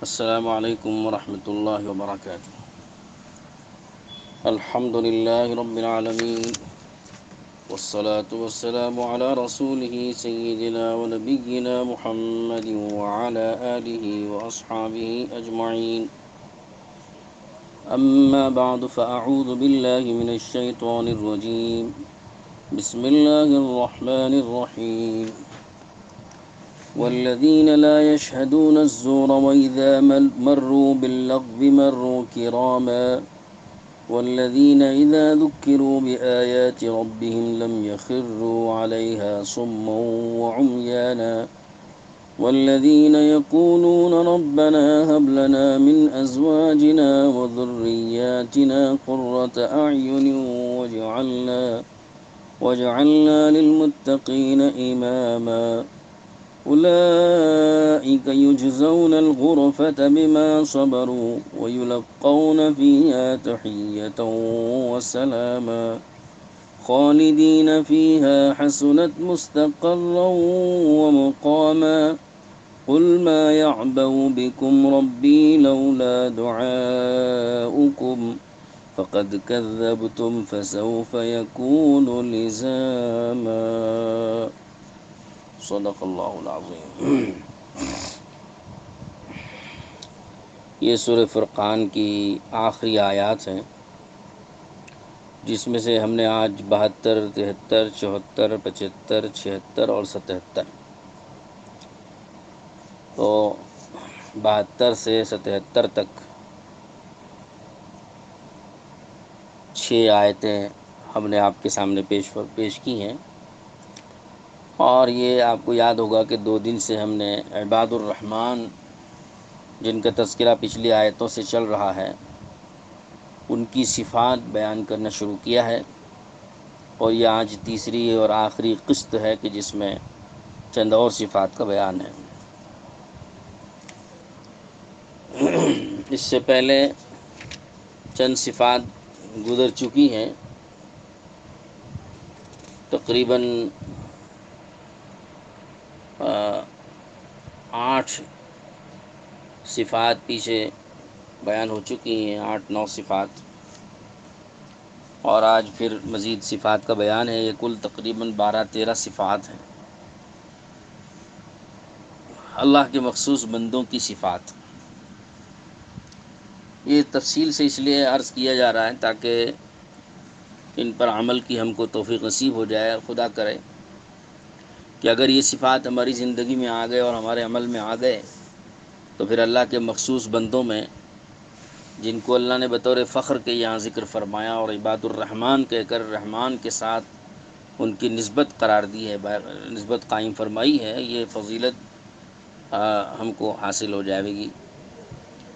السلام علیکم ورحمۃ اللہ وبرکاتہ۔ الحمد للہ رب العالمین والصلاة والسلام على رسوله سیدنا ونبینا محمد وعلى آلہ واصحابہ اجمعین، اما بعد فاعوذ باللہ من الشیطان الرجیم، بسم اللہ الرحمن الرحیم۔ والذین لا يشهدون الزور وإذا مروا باللغو مروا كراما والذین اذا ذکروا بآیات ربهم لم يخروا عليها صما وعميانا والذین یقولون ربنا هب لنا من ازواجنا وذریاتنا قرة اعین واجعلنا للمتقین اماما أولئك يجزون الغرفة بما صبروا ويلقون فيها تحية وسلاما خالدين فيها حسنت مستقرا ومقاما قل ما يعبأ بكم ربي لولا دعاؤكم فقد كذبتم فسوف يكون لزاما۔ صدق اللہ العظیم۔ یہ سورہ فرقان کی آخری آیات ہیں، جس میں سے ہم نے آج 72، 73، 74، 75، 76 اور 77، تو 72 سے 77 تک 6 آیتیں ہم نے آپ کے سامنے پیش کی ہیں، اور یہ آپ کو یاد ہوگا کہ 2 دن سے ہم نے عباد الرحمن، جن کا تذکرہ پچھلی آیتوں سے چل رہا ہے، ان کی صفات بیان کرنا شروع کیا ہے، اور یہ آج تیسری اور آخری قسط ہے کہ جس میں چند اور صفات کا بیان ہے۔ اس سے پہلے چند صفات گزر چکی ہیں، تقریباً 8 صفات پیچھے بیان ہو چکی ہیں، 8-9 صفات، اور آج پھر مزید صفات کا بیان ہے۔ یہ کل تقریباً 12-13 صفات ہیں، اللہ کے مخصوص بندوں کی صفات۔ یہ تفصیل سے اس لیے عرض کیا جا رہا ہے تاکہ ان پر عمل کی ہم کو توفیق نصیب ہو جائے۔ خدا کرے کہ اگر یہ صفات ہماری زندگی میں آ گئے اور ہمارے عمل میں آ گئے تو پھر اللہ کے مخصوص بندوں میں، جن کو اللہ نے بطور فخر کے یہاں ذکر فرمایا اور عباد الرحمن کہہ کر رحمان کے ساتھ ان کی نسبت قرار دی ہے، نسبت قائم فرمائی ہے، یہ فضیلت ہم کو حاصل ہو جائے گی۔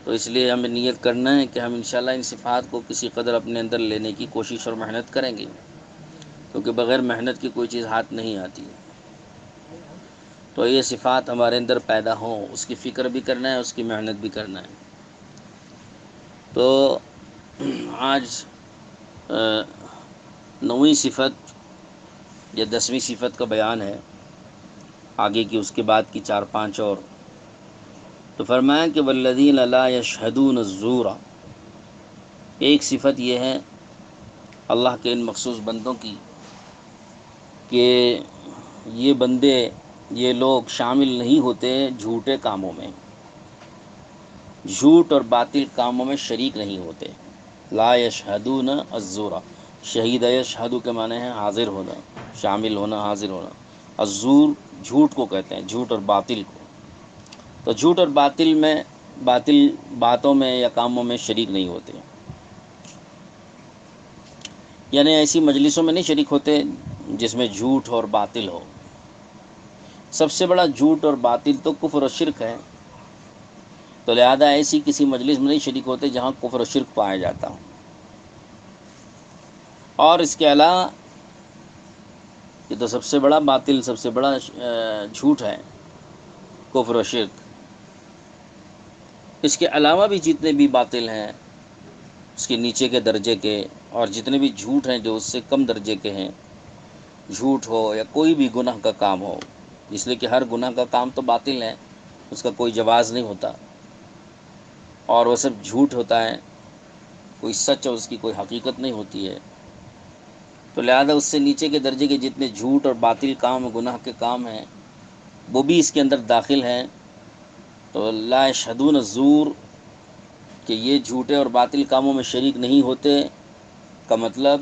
تو اس لیے ہمیں نیت کرنا ہے کہ ہم انشاءاللہ ان صفات کو کسی قدر اپنے اندر لینے کی کوشش اور محنت کریں گے، کیونکہ بغیر محنت کی کوئی چیز ہاتھ نہیں آتی۔ تو یہ صفات ہمارے اندر پیدا ہوں، اس کی فکر بھی کرنا ہے، اس کی محنت بھی کرنا ہے۔ تو آج 9ویں صفت یا 10ویں صفت کا بیان ہے، آگے کی اس کے بعد کی 4-5 اور۔ تو فرمایا کہ والذین لا یشہدون الزور، ایک صفت یہ ہے اللہ کے ان مخصوص بندوں کی کہ یہ بندے، یہ لوگ شامل نہیں ہوتے جھوٹے کاموں میں، جھوٹ اور باطل کاموں میں شریک نہیں ہوتے۔ لا یشہدون الزور، شہید یشہد کے معنی ہے حاضر ہونا، شامل ہونا، حاضر ہونا۔ الزور جھوٹ کو کہتے ہیں، جھوٹ اور باطل کو۔ تو جھوٹ اور باطل میں، باطل باتوں میں یا کاموں میں شریک نہیں ہوتے، یعنی ایسی مجلسوں میں نہیں شریک ہوتے جس میں جھوٹ اور باطل ہو۔ سب سے بڑا جھوٹ اور باطل تو کفر و شرک ہے، تو لہذا ایسی کسی مجلس میں نہیں شریک ہوتے جہاں کفر و شرک پایا جاتا ہو۔ اور اس کے علاوہ یہ تو سب سے بڑا باطل، سب سے بڑا جھوٹ ہے کفر و شرک۔ اس کے علاوہ بھی جتنے بھی باطل ہیں اس کے نیچے کے درجے کے، اور جتنے بھی جھوٹ ہیں جو اس سے کم درجے کے ہیں، جھوٹ ہو یا کوئی بھی گناہ کا کام ہو، اس لیے کہ ہر گناہ کا کام تو باطل ہے، اس کا کوئی جواز نہیں ہوتا۔ اور وہ سب جھوٹ ہوتا ہے، کوئی سچ اور اس کی کوئی حقیقت نہیں ہوتی ہے۔ تو لہذا اس سے نیچے کے درجے کے جتنے جھوٹ اور باطل کام گناہ کے کام ہیں وہ بھی اس کے اندر داخل ہیں۔ تو لا یشہدون الزور، کہ یہ جھوٹے اور باطل کاموں میں شریک نہیں ہوتے کا مطلب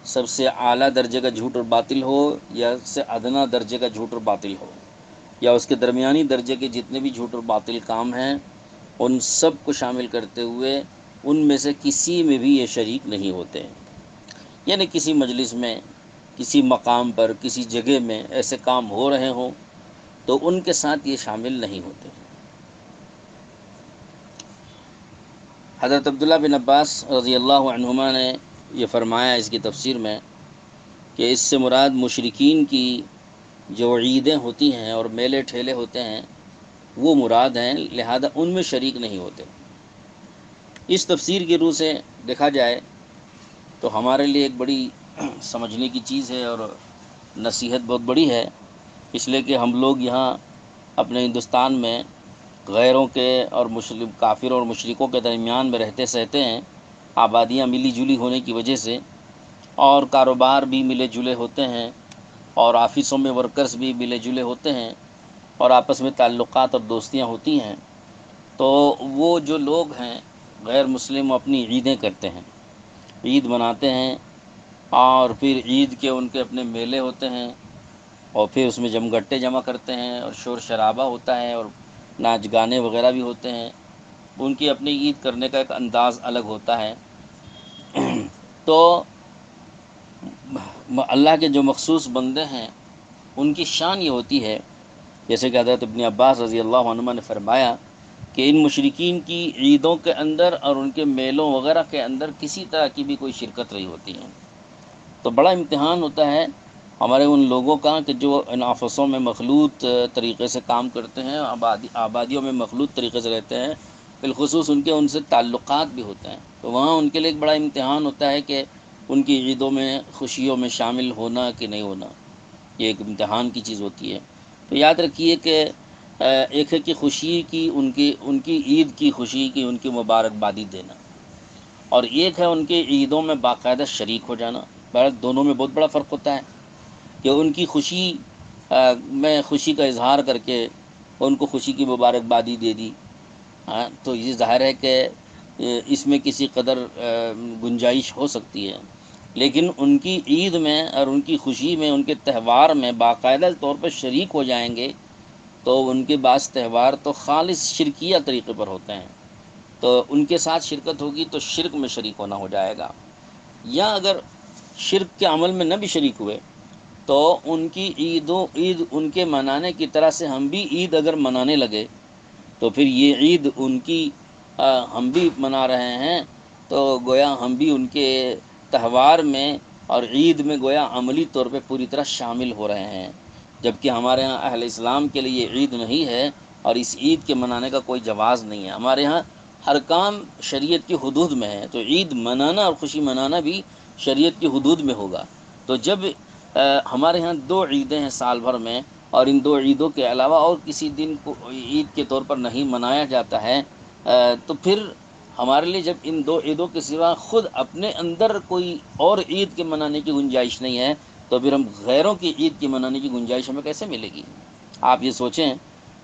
سب سے اعلیٰ درجے کا جھوٹ اور باطل ہو یا اس سے ادنا درجے کا جھوٹ اور باطل ہو، یا اس کے درمیانی درجے کے جتنے بھی جھوٹ اور باطل کام ہیں ان سب کو شامل کرتے ہوئے ان میں سے کسی میں بھی یہ شریک نہیں ہوتے۔ یعنی کسی مجلس میں، کسی مقام پر، کسی جگہ میں ایسے کام ہو رہے ہوں تو ان کے ساتھ یہ شامل نہیں ہوتے۔ حضرت عبداللہ بن عباس رضی اللہ عنہما نے یہ فرمایا اس کی تفسیر میں کہ اس سے مراد مشرکین کی جو عیدیں ہوتی ہیں اور میلے ٹھیلے ہوتے ہیں وہ مراد ہیں، لہذا ان میں شریک نہیں ہوتے۔ اس تفسیر کی روح سے دیکھا جائے تو ہمارے لیے ایک بڑی سمجھنے کی چیز ہے اور نصیحت بہت بڑی ہے، اس لیے کہ ہم لوگ یہاں اپنے ہندوستان میں غیروں کے اور مسلم کافروں اور مشرکوں کے درمیان میں رہتے سہتے ہیں، آبادیاں ملی جلی ہونے کی وجہ سے، اور کاروبار بھی ملے جلے ہوتے ہیں، اور آفسوں میں ورکرز بھی ملے جلے ہوتے ہیں، اور آپس میں تعلقات اور دوستیاں ہوتی ہیں۔ تو وہ جو لوگ ہیں غیر مسلم اپنی عیدیں کرتے ہیں، عید مناتے ہیں، اور پھر عید کے ان کے اپنے میلے ہوتے ہیں، اور پھر اس میں جمگٹے جمع کرتے ہیں اور شور شرابہ ہوتا ہے اور ناچ گانے وغیرہ بھی ہوتے ہیں۔ ان کی اپنی عید کرنے کا ایک انداز الگ ہوتا ہے۔ تو اللہ کے جو مخصوص بندے ہیں ان کی شان یہ ہوتی ہے، جیسے کہ حضرت ابن عباس رضی اللہ عنہ نے فرمایا کہ ان مشرکین کی عیدوں کے اندر اور ان کے میلوں وغیرہ کے اندر کسی طرح کی بھی کوئی شرکت نہیں ہوتی ہے۔ تو بڑا امتحان ہوتا ہے ہمارے ان لوگوں کا کہ جو ان آفسوں میں مخلوط طریقے سے کام کرتے ہیں، آبادیوں میں مخلوط طریقے سے رہتے ہیں، بالخصوص ان سے تعلقات بھی ہوتے ہیں، تو وہاں ان کے لیے ایک بڑا امتحان ہوتا ہے کہ ان کی عیدوں میں خوشیوں میں شامل ہونا کہ نہیں ہونا، یہ ایک امتحان کی چیز ہوتی ہے۔ تو یاد رکھیے کہ ایک ہے کہ خوشی کی ان کی عید کی خوشی کی ان کی مبارکبادی دینا، اور ایک ہے ان کے عیدوں میں باقاعدہ شریک ہو جانا۔ بہرحال دونوں میں بہت بڑا فرق ہوتا ہے کہ ان کی خوشی میں خوشی کا اظہار کر کے ان کو خوشی کی مبارکبادی دے دی، تو یہ ظاہر ہے کہ اس میں کسی قدر گنجائش ہو سکتی ہے، لیکن ان کی عید میں اور ان کی خوشی میں، ان کے تہوار میں باقاعدہ طور پر شریک ہو جائیں گے تو ان کے بعض تہوار تو خالص شرکیہ طریقے پر ہوتے ہیں، تو ان کے ساتھ شرکت ہوگی تو شرک میں شریک ہونا ہو جائے گا۔ یا اگر شرک کے عمل میں نہ بھی شریک ہوئے تو ان کی عید ان کے منانے کی طرح سے ہم بھی عید اگر منانے لگے تو پھر یہ عید ان کی ہم بھی منا رہے ہیں، تو گویا ہم بھی ان کے تہوار میں اور عید میں گویا عملی طور پہ پوری طرح شامل ہو رہے ہیں، جبکہ ہمارے ہاں اہل اسلام کے لیے یہ عید نہیں ہے اور اس عید کے منانے کا کوئی جواز نہیں ہے۔ ہمارے ہاں ہر کام شریعت کی حدود میں ہے، تو عید منانا اور خوشی منانا بھی شریعت کی حدود میں ہوگا۔ تو جب ہمارے ہاں 2 عیدیں ہیں سال بھر میں، اور ان 2 عیدوں کے علاوہ اور کسی دن کو عید کے طور پر نہیں منایا جاتا ہے، تو پھر ہمارے لیے جب ان 2 عیدوں کے سوا خود اپنے اندر کوئی اور عید کے منانے کی گنجائش نہیں ہے، تو پھر ہم غیروں کی عید کی منانے کی گنجائش ہمیں کیسے ملے گی؟ آپ یہ سوچیں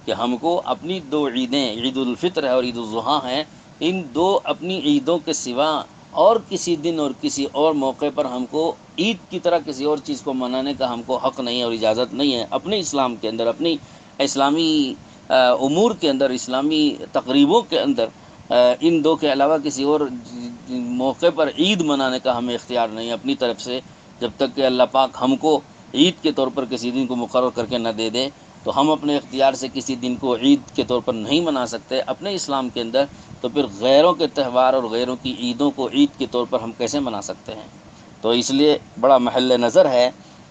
کہ ہم کو اپنی 2 عیدیں، عید الفطر ہے اور عید الاضحیٰ ہیں، ان 2 اپنی عیدوں کے سوا اور کسی دن اور کسی اور موقع پر ہم کو عید کی طرح کسی اور چیز کو منانے کا ہم کو حق نہیں اور اجازت نہیں ہے۔ اپنے اسلام کے اندر، اپنی اسلامی امور کے اندر، اسلامی تقریبوں کے اندر ان 2 کے علاوہ کسی اور موقع پر عید منانے کا ہمیں اختیار نہیں ہے اپنی طرف سے، جب تک کہ اللہ پاک ہم کو عید کے طور پر کسی دن کو مقرر کر کے نہ دے دے۔ تو ہم اپنے اختیار سے کسی دن کو عید کے طور پر نہیں منا سکتے اپنے اسلام کے اندر، تو پھر غیروں کے تہوار اور غیروں کی عیدوں کو عید کے طور پر ہم کیسے منا سکتے ہیں؟ تو اس لیے بڑا محل نظر ہے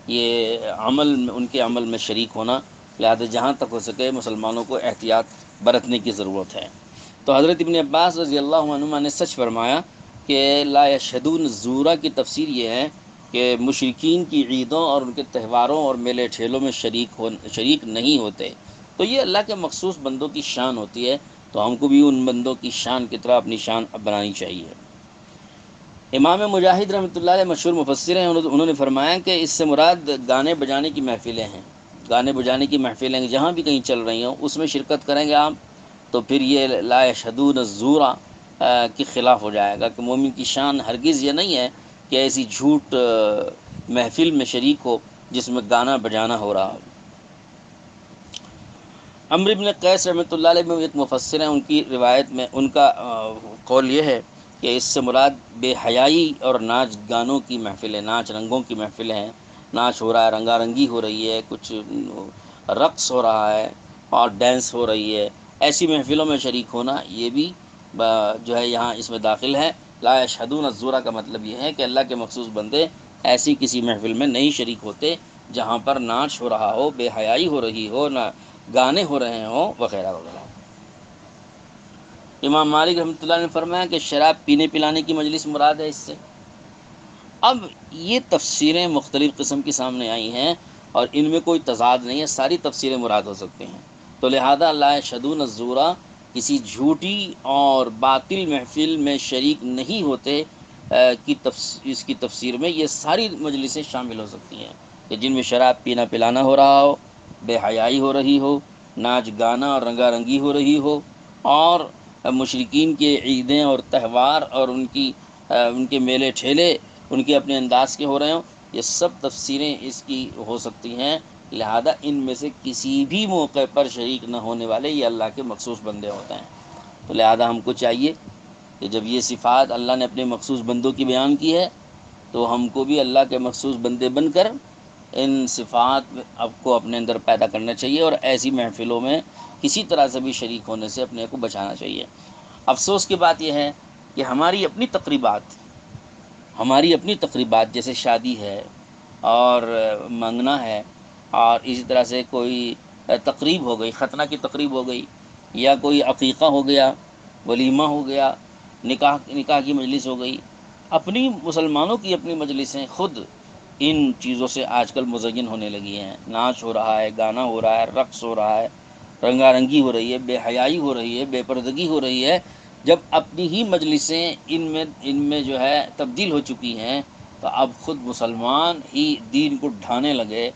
یہ عمل میں، ان کے عمل میں شریک ہونا، لہذا جہاں تک ہو سکے مسلمانوں کو احتیاط برتنے کی ضرورت ہے۔ تو حضرت ابن عباس رضی اللہ عنہما نے سچ فرمایا کہ لا یشہدون الزور کی تفسیر یہ ہے کہ مشرکین کی عیدوں اور ان کے تہواروں اور میلے ٹھیلوں میں شریک نہیں ہوتے۔ تو یہ اللہ کے مخصوص بندوں کی شان ہوتی ہے تو ہم کو بھی ان بندوں کی شان کی طرح اپنی شان بنانی چاہیے۔ امام مجاہد رحمۃ اللہ علیہ مشہور مفسر ہیں، انہوں نے فرمایا کہ اس سے مراد گانے بجانے کی محفلیں ہیں، گانے بجانے کی محفلیں جہاں بھی کہیں چل رہی ہوں اس میں شرکت کریں گے آپ، تو پھر یہ لا یشہدون الزور کے خلاف ہو جائے گا کہ مومن کی شان ہرگز یہ نہیں ہے کہ ایسی جھوٹ محفل میں شریک ہو جس میں گانا بجانا ہو رہا ہو۔ عمرو بن قیس رحمۃ اللہ علیہ میں ایک مفسر ہیں، ان کی روایت میں ان کا قول یہ ہے کہ اس سے مراد بے حیائی اور ناچ گانوں کی محفلیں، ناچ رنگوں کی محفلیں ہیں، ناچ ہو رہا ہے، رنگا رنگی ہو رہی ہے، کچھ رقص ہو رہا ہے اور ڈانس ہو رہی ہے، ایسی محفلوں میں شریک ہونا یہ بھی جو ہے یہاں اس میں داخل ہے۔ لا یشہدون الزور کا مطلب یہ ہے کہ اللہ کے مخصوص بندے ایسی کسی محفل میں نہیں شریک ہوتے جہاں پر ناچ ہو رہا ہو، بے حیائی ہو رہی ہو، نہ گانے ہو رہے ہوں وغیرہ وغیرہ۔ امام مالک رحمۃ اللہ نے فرمایا کہ شراب پینے پلانے کی مجلس مراد ہے اس سے۔ اب یہ تفسیریں مختلف قسم کی سامنے آئی ہیں اور ان میں کوئی تضاد نہیں ہے، ساری تفسیریں مراد ہو سکتے ہیں، تو لہذا لا یشہدون الزور کسی جھوٹی اور باطل محفل میں شریک نہیں ہوتے اس کی تفسیر میں یہ ساری مجلسیں شامل ہو سکتی ہیں کہ جن میں شراب پینا پلانا ہو رہا ہو، بے حیائی ہو رہی ہو، ناچ گانا اور رنگا رنگی ہو رہی ہو، اور مشرکین کے عیدیں اور تہوار اور ان کے میلے ٹھیلے ان کے اپنے انداز کے ہو رہے ہوں، یہ سب تفسیریں اس کی ہو سکتی ہیں۔ لہذا ان میں سے کسی بھی موقع پر شریک نہ ہونے والے یہ اللہ کے مخصوص بندے ہوتے ہیں، تو لہذا ہم کو چاہیے کہ جب یہ صفات اللہ نے اپنے مخصوص بندوں کی بیان کی ہے تو ہم کو بھی اللہ کے مخصوص بندے بن کر ان صفات کو اپنے اندر پیدا کرنا چاہیے اور ایسی محفلوں میں کسی طرح سے بھی شریک ہونے سے اپنے کو بچانا چاہیے۔ افسوس کی بات یہ ہے کہ ہماری اپنی تقریبات جیسے شادی ہے اور منگنا ہے اور اسی طرح سے کوئی تقریب ہو گئی، ختنہ کی تقریب ہو گئی یا کوئی عقیقہ ہو گیا، ولیمہ ہو گیا، نکاح کی مجلس ہو گئی، اپنی مسلمانوں کی اپنی مجلسیں خود ان چیزوں سے آج کل مزین ہونے لگی ہیں، ناچ ہو رہا ہے، گانا ہو رہا ہے، رقص ہو رہا ہے، رنگا رنگی ہو رہی ہے، بے حیائی ہو رہی ہے، بے پردگی ہو رہی ہے۔ جب اپنی ہی مجلسیں ان میں جو ہے تبدیل ہو چکی ہیں تو اب خود مسلمان ہی دین کو ڈھانے لگے،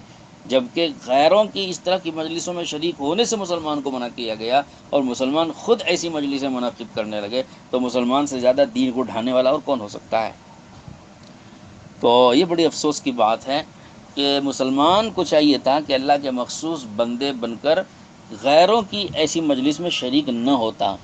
جبکہ غیروں کی اس طرح کی مجلسوں میں شریک ہونے سے مسلمان کو منع کیا گیا اور مسلمان خود ایسی مجلسیں منعقد کرنے لگے، تو مسلمان سے زیادہ دین کو ڈھانے والا اور کون ہو سکتا ہے؟ تو یہ بڑی افسوس کی بات ہے کہ مسلمان کو چاہیے تھا کہ اللہ کے مخصوص بندے بن کر غیروں کی ایسی مجلس میں شریک نہ ہوتا،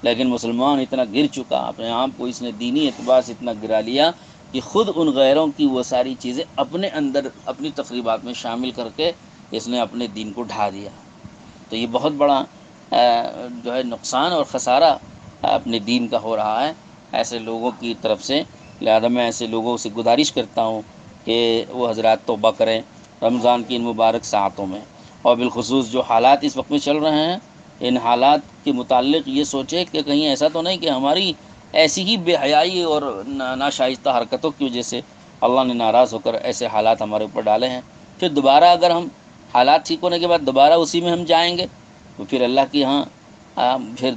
لیکن مسلمان اتنا گر چکا، اپنے آپ کو اس نے دینی اعتبار سے اتنا گرا لیا کہ خود ان غیروں کی وہ ساری چیزیں اپنے اندر اپنی تقریبات میں شامل کر کے اس نے اپنے دین کو ڈھا دیا۔ تو یہ بہت بڑا جو ہے نقصان اور خسارہ اپنے دین کا ہو رہا ہے ایسے لوگوں کی طرف سے۔ لہذا میں ایسے لوگوں سے گزارش کرتا ہوں کہ وہ حضرات توبہ کریں رمضان کی ان مبارک ساعتوں میں، اور بالخصوص جو حالات اس وقت میں چل رہے ہیں ان حالات کے متعلق یہ سوچے کہ کہیں ایسا تو نہیں کہ ہماری ایسی ہی بے حیائی اور ناشائستہ حرکتوں کی وجہ سے اللہ نے ناراض ہو کر ایسے حالات ہمارے اوپر ڈالے ہیں، پھر دوبارہ اگر ہم حالات ٹھیک ہونے کے بعد دوبارہ اسی میں ہم جائیں گے تو پھر اللہ کے یہاں پھر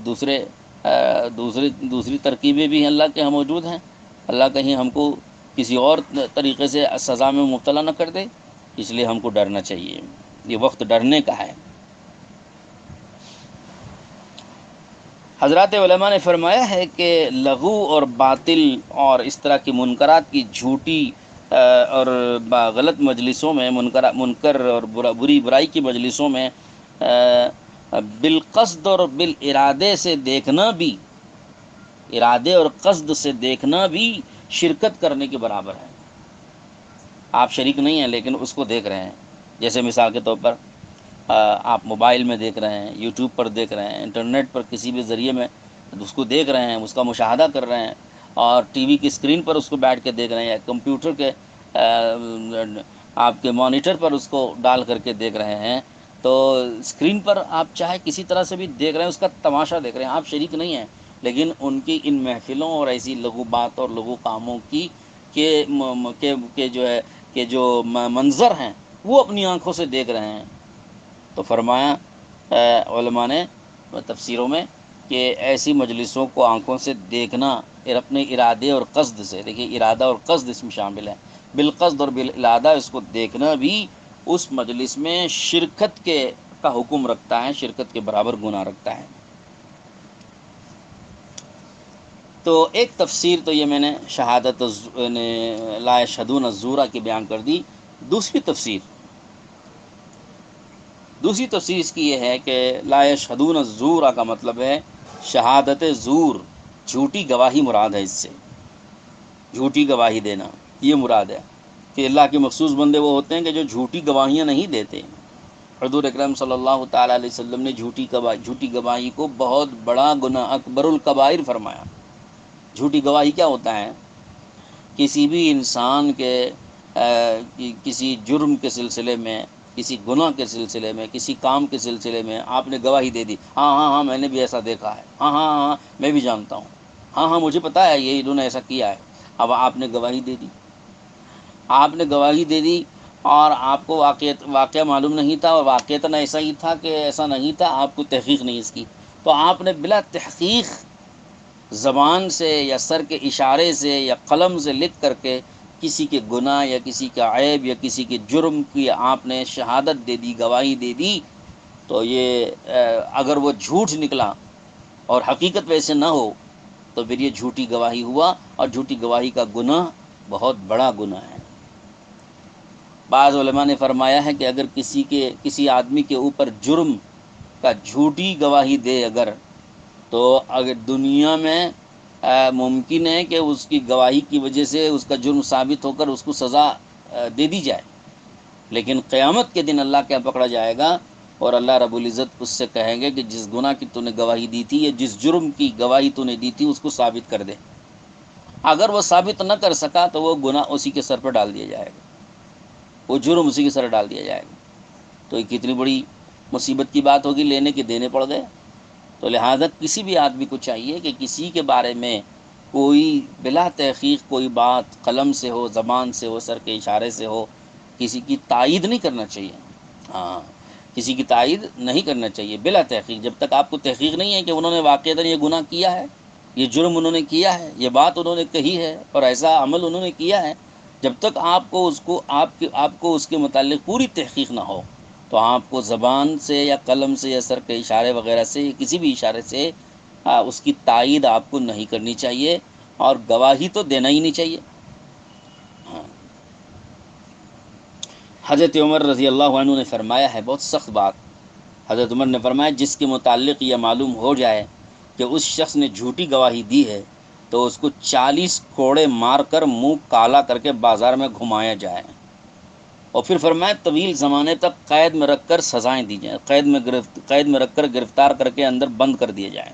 دوسری ترکیبیں بھی اللہ کے یہاں موجود ہیں، اللہ کہیں ہم کو کسی اور طریقے سے سزا میں مبتلا نہ کر دے، اس لیے ہم کو ڈرنا چاہیے، یہ وقت ڈرنے کا ہے۔ حضرات علماء نے فرمایا ہے کہ لغو اور باطل اور اس طرح کی منکرات کی جھوٹی اور غلط مجلسوں میں منکر اور بری برائی کی مجلسوں میں بالقصد اور بالارادے سے دیکھنا بھی، ارادے اور قصد سے دیکھنا بھی شرکت کرنے کے برابر ہے۔ آپ شریک نہیں ہیں لیکن اس کو دیکھ رہے ہیں، جیسے مثال کے طور پر آپ موبائل میں دیکھ رہے ہیں، یوٹیوب پر دیکھ رہے ہیں، انٹرنیٹ پر کسی بھی ذریعے میں اس کو دیکھ رہے ہیں، اس کا مشاہدہ کر رہے ہیں، اور ٹی وی کی اسکرین پر اس کو بیٹھ کے دیکھ رہے ہیں یا کمپیوٹر کے آپ کے مانیٹر پر اس کو ڈال کر کے دیکھ رہے ہیں، تو اسکرین پر آپ چاہے کسی طرح سے بھی دیکھ رہے ہیں، اس کا تماشا دیکھ رہے ہیں، آپ شریک نہیں ہیں، لیکن ان کی ان محفلوں اور ایسی لغو بات اور لغو کاموں کی جو منظر ہیں وہ اپنی آنکھوں سے دیکھ رہے ہیں۔ تو فرمایا علماء نے تفسیروں میں کہ ایسی مجلسوں کو آنکھوں سے دیکھنا اور اپنے ارادے اور قصد سے، دیکھیے ارادہ اور قصد اس میں شامل ہے، بالقصد اور بالارادہ اس کو دیکھنا بھی اس مجلس میں شرکت کا حکم رکھتا ہے، شرکت کے برابر گناہ رکھتا ہے۔ تو ایک تفسیر تو یہ میں نے شہادت لا یشہدون الزور کی بیان کر دی۔ دوسری تفسیر اس کی یہ ہے کہ لا یشہدون الزور کا مطلب ہے شہادت زور، جھوٹی گواہی مراد ہے، اس سے جھوٹی گواہی دینا یہ مراد ہے کہ اللہ کے مخصوص بندے وہ ہوتے ہیں کہ جو جھوٹی گواہیاں نہیں دیتے۔ حضور اکرم صلی اللہ تعالیٰ علیہ وسلم نے جھوٹی گواہی کو بہت بڑا گناہ، اکبر الکبائر فرمایا۔ جھوٹی گواہی کیا ہوتا ہے؟ کسی بھی انسان کے کسی جرم کے سلسلے میں، کسی گناہ کے سلسلے میں، کسی کام کے سلسلے میں آپ نے گواہی دے دی، ہاں ہاں ہاں میں نے بھی ایسا دیکھا ہے، ہاں ہاں ہاں میں بھی جانتا ہوں، ہاں ہاں مجھے پتا ہے یہ انہوں نے ایسا کیا ہے۔ اب آپ نے گواہی دے دی، آپ نے گواہی دے دی اور آپ کو واقعہ معلوم نہیں تھا، اور واقعتاً ایسا ہی تھا کہ ایسا نہیں تھا، آپ کو تحقیق نہیں اس کی، تو آپ نے بلا تحقیق زبان سے یا سر کے اشارے سے یا قلم سے لکھ کر کے کسی کے گناہ یا کسی کا عیب یا کسی کے جرم کی آپ نے شہادت دے دی، گواہی دے دی، تو یہ اگر وہ جھوٹ نکلا اور حقیقت ویسے نہ ہو تو پھر یہ جھوٹی گواہی ہوا، اور جھوٹی گواہی کا گناہ بہت بڑا گناہ ہے۔ بعض علماء نے فرمایا ہے کہ اگر کسی آدمی کے اوپر جرم کا جھوٹی گواہی دے تو اگر دنیا میں ممکن ہے کہ اس کی گواہی کی وجہ سے اس کا جرم ثابت ہو کر اس کو سزا دے دی جائے، لیکن قیامت کے دن اللہ کیا پکڑا جائے گا، اور اللہ رب العزت اس سے کہیں گے کہ جس گناہ کی تو نے گواہی دی تھی یا جس جرم کی گواہی تو نے دی تھی اس کو ثابت کر دے۔ اگر وہ ثابت نہ کر سکا تو وہ گناہ اسی کے سر پر ڈال دیا جائے گا، وہ جرم اسی کے سر ڈال دیا جائے گا۔ تو یہ کتنی بڑی مصیبت کی بات ہوگی، لینے کے دینے پڑ گئے۔ تو لہذا کسی بھی آدمی کو چاہیے کہ کسی کے بارے میں کوئی بلا تحقیق کوئی بات قلم سے ہو، زبان سے ہو، سر کے اشارے سے ہو، کسی کی تائید نہیں کرنا چاہیے۔ ہاں، کسی کی تائید نہیں کرنا چاہیے بلا تحقیق، جب تک آپ کو تحقیق نہیں ہے کہ انہوں نے واقعتاً یہ گناہ کیا ہے، یہ جرم انہوں نے کیا ہے، یہ بات انہوں نے کہی ہے اور ایسا عمل انہوں نے کیا ہے، جب تک آپ کو اس کے متعلق پوری تحقیق نہ ہو تو آپ کو زبان سے یا قلم سے یا سر کے اشارے وغیرہ سے یا کسی بھی اشارے سے اس کی تائید آپ کو نہیں کرنی چاہیے، اور گواہی تو دینا ہی نہیں چاہیے۔ ہاں، حضرت عمر رضی اللہ عنہ نے فرمایا ہے، بہت سخت بات، حضرت عمر نے فرمایا جس کے متعلق یہ معلوم ہو جائے کہ اس شخص نے جھوٹی گواہی دی ہے تو اس کو 40 کوڑے مار کر منہ کالا کر کے بازار میں گھمایا جائے، اور پھر فرمایا طویل زمانے تک قید میں رکھ کر سزائیں دی جائیں، قید میں رکھ کر گرفتار کر کے اندر بند کر دیے جائیں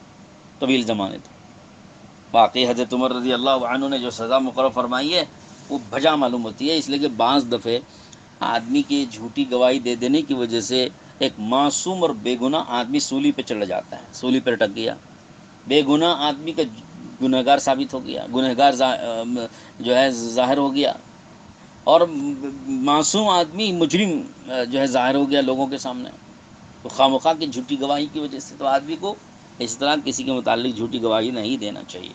طویل زمانے تک۔ واقعی حضرت عمر رضی اللہ عنہ نے جو سزا مقرر فرمائی ہے وہ بھجا معلوم ہوتی ہے، اس لیے کہ بعض دفعے آدمی کی جھوٹی گواہی دے دینے کی وجہ سے ایک معصوم اور بے گناہ آدمی سولی پہ چڑھ جاتا ہے، سولی پہ لٹک گیا، بے گناہ آدمی کا گنہگار ثابت ہو گیا، گنہگار جو ہے ظاہر ہو گیا، اور معصوم آدمی مجرم جو ہے ظاہر ہو گیا لوگوں کے سامنے۔ تو خواہ کی جھوٹی گواہی کی وجہ سے تو آدمی کو اس طرح کسی کے متعلق جھوٹی گواہی نہیں دینا چاہیے۔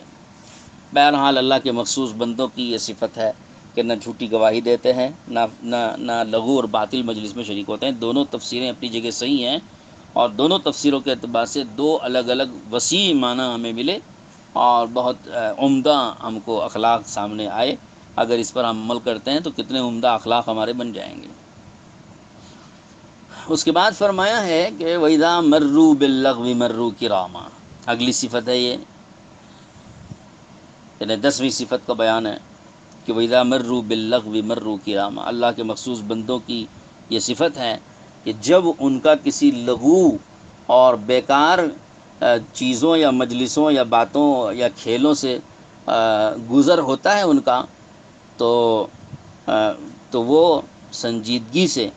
بہرحال اللہ کے مخصوص بندوں کی یہ صفت ہے کہ نہ جھوٹی گواہی دیتے ہیں، نہ لغو اور باطل مجلس میں شریک ہوتے ہیں۔ دونوں تفسیریں اپنی جگہ صحیح ہیں، اور دونوں تفسیروں کے اعتبار سے دو الگ الگ وسیع معنی ہمیں ملے، اور بہت عمدہ ہم کو اخلاق سامنے آئے۔ اگر اس پر ہم عمل کرتے ہیں تو کتنے عمدہ اخلاق ہمارے بن جائیں گے۔ اس کے بعد فرمایا ہے کہ وَإِذَا مَرُّوا بِاللَّغْوِ مَرُّوا كِرَامًا، اگلی صفت ہے یہ، یعنی 10ویں صفت کا بیان ہے کہ وَإِذَا مَرُّوا بِاللَّغْوِ مَرُّوا كِرَامًا، اللہ کے مخصوص بندوں کی یہ صفت ہے کہ جب ان کا کسی لغو اور بیکار چیزوں یا مجلسوں یا باتوں یا کھیلوں سے گزر ہوتا ہے ان کا، تو وہ سنجیدگی سے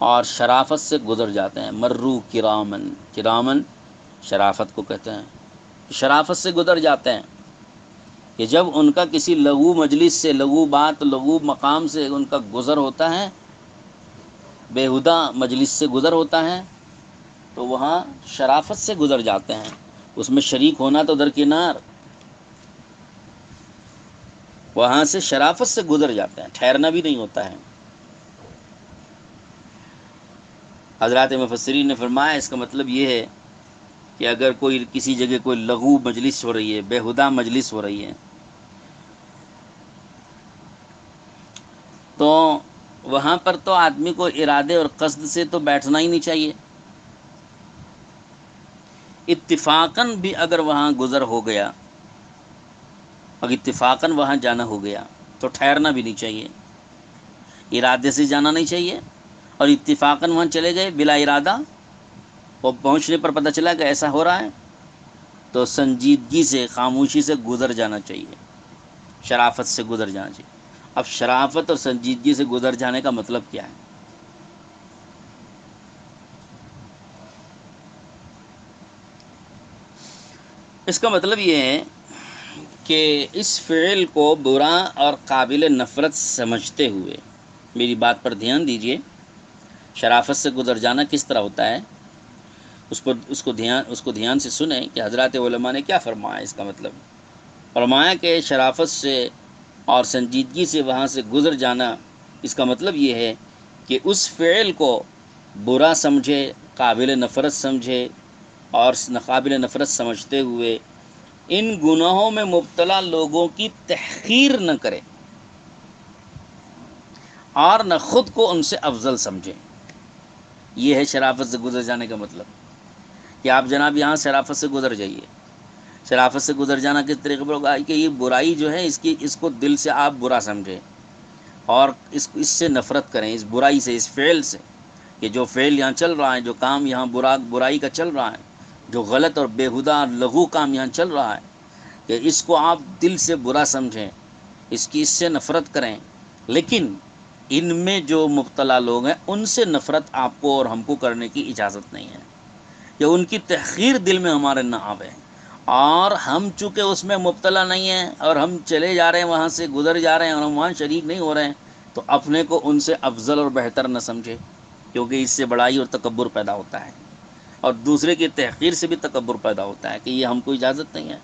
اور شرافت سے گزر جاتے ہیں۔ مرو کرامن، کرامن شرافت کو کہتے ہیں، شرافت سے گزر جاتے ہیں کہ جب ان کا کسی لغو مجلس سے، لغو بات، لغو مقام سے ان کا گزر ہوتا ہے، بیہودہ مجلس سے گزر ہوتا ہے، تو وہاں شرافت سے گزر جاتے ہیں، اس میں شریک ہونا تو درکنار، وہاں سے شرافت سے گزر جاتے ہیں، ٹھہرنا بھی نہیں ہوتا ہے۔ حضرات مفسرین نے فرمایا اس کا مطلب یہ ہے کہ اگر کوئی کسی جگہ کوئی لغو مجلس ہو رہی ہے، بےہودہ مجلس ہو رہی ہے، تو وہاں پر تو آدمی کو ارادے اور قصد سے تو بیٹھنا ہی نہیں چاہیے۔ اتفاقاً بھی اگر وہاں گزر ہو گیا، اگر اتفاقاً وہاں جانا ہو گیا تو ٹھہرنا بھی نہیں چاہیے، ارادے سے جانا نہیں چاہیے، اور اتفاقاً وہاں چلے گئے بلا ارادہ، اور پہنچنے پر پتہ چلا کہ ایسا ہو رہا ہے، تو سنجیدگی سے، خاموشی سے گزر جانا چاہیے، شرافت سے گزر جانا چاہیے۔ اب شرافت اور سنجیدگی سے گزر جانے کا مطلب کیا ہے؟ اس کا مطلب یہ ہے کہ اس فعل کو برا اور قابل نفرت سمجھتے ہوئے، میری بات پر دھیان دیجیے، شرافت سے گزر جانا کس طرح ہوتا ہے، اس کو دھیان سے سنیں کہ حضرات علماء نے کیا فرمایا۔ اس کا مطلب فرمایا کہ شرافت سے اور سنجیدگی سے وہاں سے گزر جانا، اس کا مطلب یہ ہے کہ اس فعل کو برا سمجھے، قابل نفرت سمجھے، اور قابل نفرت سمجھتے ہوئے ان گناہوں میں مبتلا لوگوں کی تحقیر نہ کرے اور نہ خود کو ان سے افضل سمجھے۔ یہ ہے شرافت سے گزر جانے کا مطلب، کہ آپ جناب یہاں شرافت سے گزر جائیے۔ شرافت سے گزر جانا کس طریقے پر ہوگا کہ یہ برائی جو ہے اس کو دل سے آپ برا سمجھیں اور اس سے نفرت کریں، اس برائی سے، اس فعل سے، کہ جو فعل یہاں چل رہا ہے، جو کام یہاں برائی کا چل رہا ہے، جو غلط اور بےہودہ لغو کام یہاں چل رہا ہے، کہ اس کو آپ دل سے برا سمجھیں، اس سے نفرت کریں۔ لیکن ان میں جو مبتلا لوگ ہیں ان سے نفرت آپ کو اور ہم کو کرنے کی اجازت نہیں ہے، کہ ان کی تحقیر دل میں ہمارے نہ آوے، اور ہم چونکہ اس میں مبتلا نہیں ہیں اور ہم چلے جا رہے ہیں، وہاں سے گزر جا رہے ہیں اور ہم وہاں شریک نہیں ہو رہے ہیں، تو اپنے کو ان سے افضل اور بہتر نہ سمجھے، کیونکہ اس سے بڑائی اور تکبر پیدا ہوتا ہے، اور دوسرے کی تحقیر سے بھی تکبر پیدا ہوتا ہے، کہ یہ ہم کو اجازت نہیں ہے۔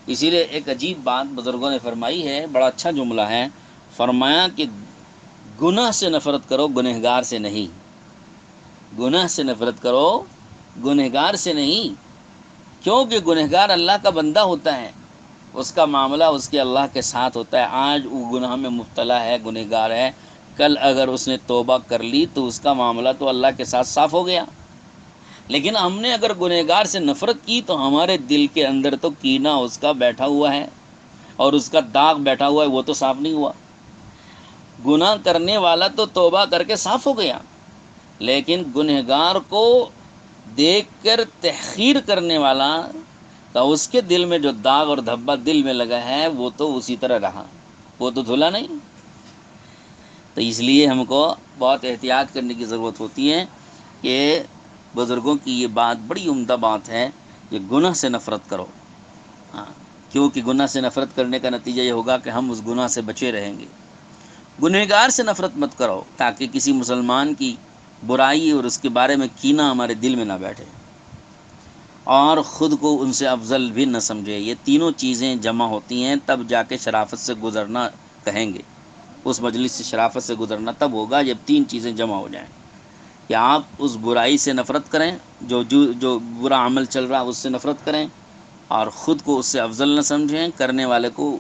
اسی لیے ایک عجیب بات بزرگوں نے فرمائی ہے، بڑا اچھا جملہ ہے، فرمایا کہ گناہ سے نفرت کرو، گنہگار سے نہیں۔ گناہ سے نفرت کرو، گنہگار سے نہیں، کیونکہ گنہگار اللہ کا بندہ ہوتا ہے، اس کا معاملہ اس کے اللہ کے ساتھ ہوتا ہے۔ آج وہ گناہ میں مبتلا ہے، گنہگار ہے، کل اگر اس نے توبہ کر لی تو اس کا معاملہ تو اللہ کے ساتھ صاف ہو گیا۔ لیکن ہم نے اگر گنہگار سے نفرت کی تو ہمارے دل کے اندر تو کینہ اس کا بیٹھا ہوا ہے، اور اس کا داغ بیٹھا ہوا ہے، وہ تو صاف نہیں ہوا۔ گناہ کرنے والا تو توبہ کر کے صاف ہو گیا، لیکن گنہگار کو دیکھ کر تحقیر کرنے والا، تو اس کے دل میں جو داغ اور دھبا دل میں لگا ہے وہ تو اسی طرح رہا، وہ تو دھلا نہیں۔ تو اس لیے ہم کو بہت احتیاط کرنے کی ضرورت ہوتی ہے کہ بزرگوں کی یہ بات بڑی عمدہ بات ہے کہ گناہ سے نفرت کرو، ہاں، کیونکہ گناہ سے نفرت کرنے کا نتیجہ یہ ہوگا کہ ہم اس گناہ سے بچے رہیں گے۔ گنہگار سے نفرت مت کرو تاکہ کسی مسلمان کی برائی اور اس کے بارے میں کینہ ہمارے دل میں نہ بیٹھے، اور خود کو ان سے افضل بھی نہ سمجھے۔ یہ تینوں چیزیں جمع ہوتی ہیں تب جا کے شرافت سے گزرنا کہیں گے۔ اس مجلس سے شرافت سے گزرنا تب ہوگا جب تین چیزیں جمع ہو جائیں، کہ آپ اس برائی سے نفرت کریں، جو برا عمل چل رہا ہے اس سے نفرت کریں، اور خود کو اس سے افضل نہ سمجھیں، کرنے والے کو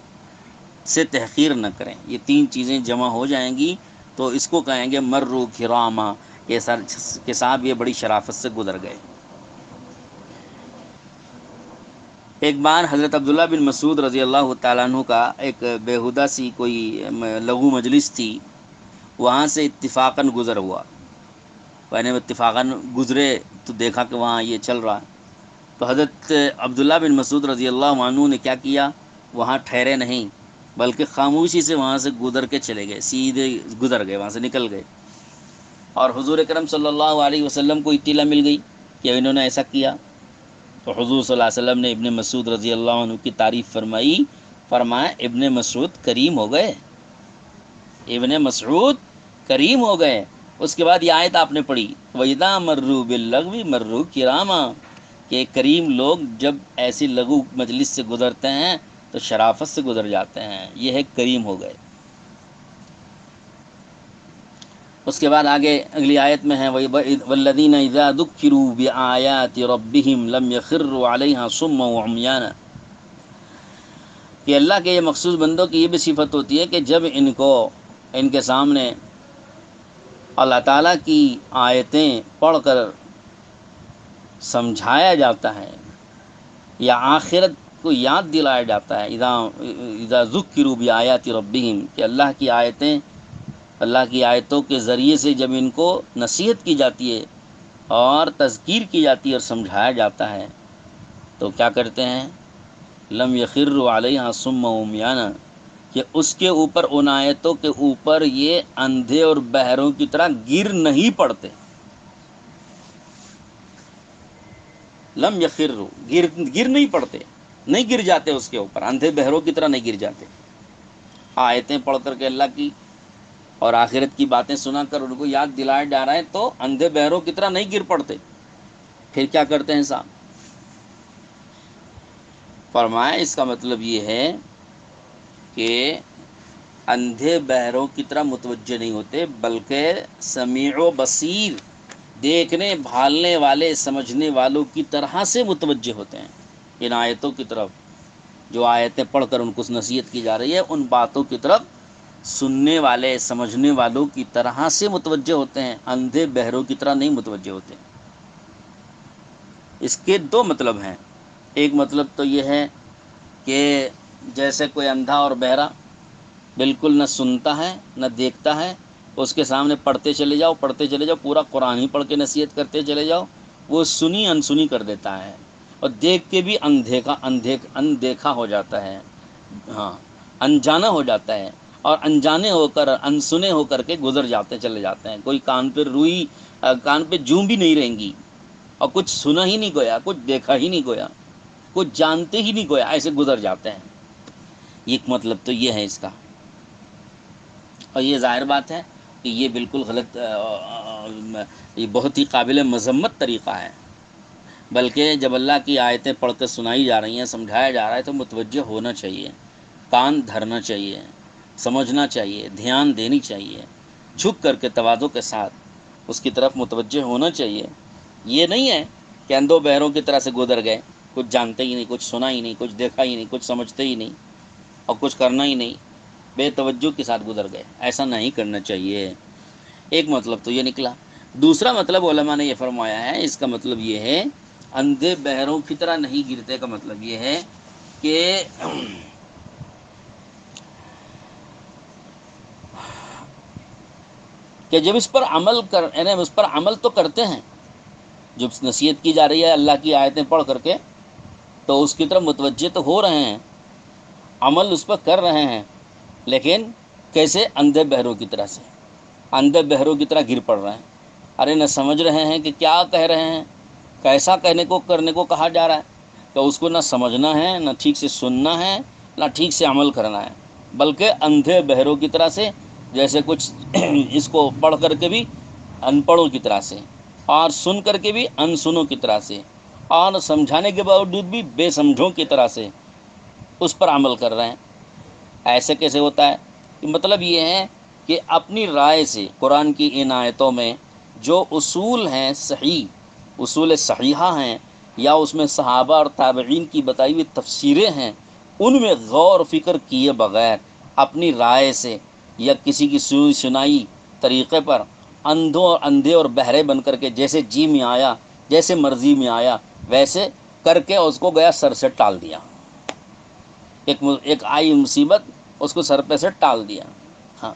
سے تحقیر نہ کریں۔ یہ تین چیزیں جمع ہو جائیں گی تو اس کو کہیں گے مرو کراما، کہ صاحب یہ بڑی شرافت سے گزر گئے۔ ایک بار حضرت عبداللہ بن مسعود رضی اللہ تعالیٰ عنہ کا ایک بےہودہ سی کوئی لغو مجلس تھی، وہاں سے اتفاقاً گزر ہوا، یعنی اتفاقاً گزرے تو دیکھا کہ وہاں یہ چل رہا ہے، تو حضرت عبداللہ بن مسعود رضی اللہ عنہ نے کیا کیا، وہاں ٹھہرے نہیں بلکہ خاموشی سے وہاں سے گزر کے چلے گئے، سیدھے گزر گئے، وہاں سے نکل گئے، اور حضور اکرم صلی اللہ علیہ وسلم کو اطلاع مل گئی کہ انہوں نے ایسا کیا، تو حضور صلی اللہ علیہ وسلم نے ابن مسعود رضی اللہ عنہ کی تعریف فرمائی، فرمایا ابن مسعود کریم ہو گئے، ابن مسعود کریم ہو گئے۔ اس کے بعد یہ آیت آپ نے پڑھی، وَإِذَا مَرُّوا بِاللَّغْوِ مَرُّوا كِرَامًا، کہ کریم لوگ جب ایسی لغو مجلس سے گزرتے ہیں تو شرافت سے گزر جاتے ہیں، یہ ہے کریم ہو گئے۔ اس کے بعد آگے اگلی آیت میں ہے والذین اذا ذکروا بآیات ربہم لم یخروا علیہا صما وعمیانا، کہ اللہ کے یہ مخصوص بندوں کی یہ بھی صفت ہوتی ہے کہ جب ان کے سامنے اللہ تعالیٰ کی آیتیں پڑھ کر سمجھایا جاتا ہے یا آخرت کو یاد دلایا جاتا ہے، اذا ذکروا بآیات ربہم، کہ اللہ کی آیتیں، اللہ کی آیتوں کے ذریعے سے جب ان کو نصیحت کی جاتی ہے اور تذکیر کی جاتی ہے اور سمجھایا جاتا ہے تو کیا کرتے ہیں؟ لم یخروا علیہا صما وعمیانا، کہ اس کے اوپر، ان آیتوں کے اوپر یہ اندھے اور بہروں کی طرح گر نہیں پڑتے۔ لم یخروا، گر نہیں پڑتے، نہیں گر جاتے اس کے اوپر، اندھے بہروں کی طرح نہیں گر جاتے۔ آیتیں پڑھ کر کے اللہ کی اور آخرت کی باتیں سنا کر ان کو یاد دلایا جا رہا ہے تو اندھے بہروں کی طرح نہیں گر پڑتے۔ پھر کیا کرتے ہیں صاحب؟ فرمایا اس کا مطلب یہ ہے کہ اندھے بہروں کی طرح متوجہ نہیں ہوتے، بلکہ سمیع و بصیر، دیکھنے بھالنے والے سمجھنے والوں کی طرح سے متوجہ ہوتے ہیں ان آیتوں کی طرف، جو آیتیں پڑھ کر ان کو نصیحت کی جا رہی ہے ان باتوں کی طرف سننے والے سمجھنے والوں کی طرح سے متوجہ ہوتے ہیں، اندھے بہروں کی طرح نہیں متوجہ ہوتے۔ اس کے دو مطلب ہیں، ایک مطلب تو یہ ہے کہ جیسے کوئی اندھا اور بہرا بالکل نہ سنتا ہے نہ دیکھتا ہے، اس کے سامنے پڑھتے چلے جاؤ پورا قرآن ہی پڑھ کے نصیحت کرتے چلے جاؤ، وہ سنی انسنی کر دیتا ہے اور دیکھ کے بھی اندیکھا ہو جاتا ہے، ہاں انجانا ہو جاتا ہے، اور انجانے ہو کر انسنے ہو کر کے گزر جاتے چلے جاتے ہیں۔ کوئی کان پہ جوں بھی نہیں رہیں گی اور کچھ سنا ہی نہیں گویا، کچھ دیکھا ہی نہیں گویا، کچھ جانتے ہی نہیں گویا، ایسے گزر جاتے ہیں۔ ایک مطلب تو یہ ہے اس کا، اور یہ ظاہر بات ہے کہ یہ بالکل غلط، یہ بہت ہی قابل مذمت طریقہ ہے۔ بلکہ جب اللہ کی آیتیں پڑھ کر سنائی جا رہی ہیں، سمجھایا جا رہا ہے تو متوجہ ہونا چاہیے، کان دھرنا چاہیے، سمجھنا چاہیے، دھیان دینی چاہیے، جھک کر کے تواضع کے ساتھ اس کی طرف متوجہ ہونا چاہیے۔ یہ نہیں ہے کہ اندھوں بہروں کی طرح سے گزر گئے، کچھ جانتے ہی نہیں، کچھ سنا ہی نہیں، کچھ دیکھا ہی نہیں، کچھ سمجھتے ہی نہیں اور کچھ کرنا ہی نہیں، بے توجہ کے ساتھ گزر گئے، ایسا نہیں کرنا چاہیے۔ ایک مطلب تو یہ نکلا۔ دوسرا مطلب علماء نے یہ فرمایا ہے، اس کا مطلب یہ ہے اندھے بہروں کی طرح نہیں گرتے کا مطلب یہ ہے کہ جب اس پر عمل تو کرتے ہیں، جب نصیحت کی جا رہی ہے اللہ کی آیتیں پڑھ کر کے تو اس کی طرف متوجہ تو ہو رہے ہیں، عمل اس پر کر رہے ہیں، لیکن کیسے؟ اندھے بہروں کی طرح سے، اندھے بہروں کی طرح گر پڑ رہے ہیں۔ ارے نہ سمجھ رہے ہیں کہ کیا کہہ رہے ہیں، کیسا کرنے کو کہا جا رہا ہے، تو اس کو نہ سمجھنا ہے، نہ ٹھیک سے سننا ہے، نہ ٹھیک سے عمل کرنا ہے، بلکہ اندھے بہروں کی طرح سے، جیسے کچھ اس کو پڑھ کر کے بھی ان پڑھوں کی طرح سے، اور سن کر کے بھی ان سنوں کی طرح سے، اور سمجھانے کے باوجود بھی بے سمجھوں کی طرح سے اس پر عمل کر رہے ہیں۔ ایسے کیسے ہوتا ہے؟ مطلب یہ ہے کہ اپنی رائے سے قرآن کی ان آیتوں میں جو اصول ہیں، صحیح اصول صحیحہ ہیں، یا اس میں صحابہ اور تابعین کی بتائی ہوئی تفسیریں ہیں، ان میں غور و فکر کیے بغیر اپنی رائے سے یا کسی کی سنائی طریقے پر اندھے اور بہرے بن کر کے جیسے جی میں آیا، جیسے مرضی میں آیا ویسے کر کے اس کو گیا سر سے ٹال دیا، ایک آئی مصیبت اس کو سر پہ سے ٹال دیا۔ ہاں،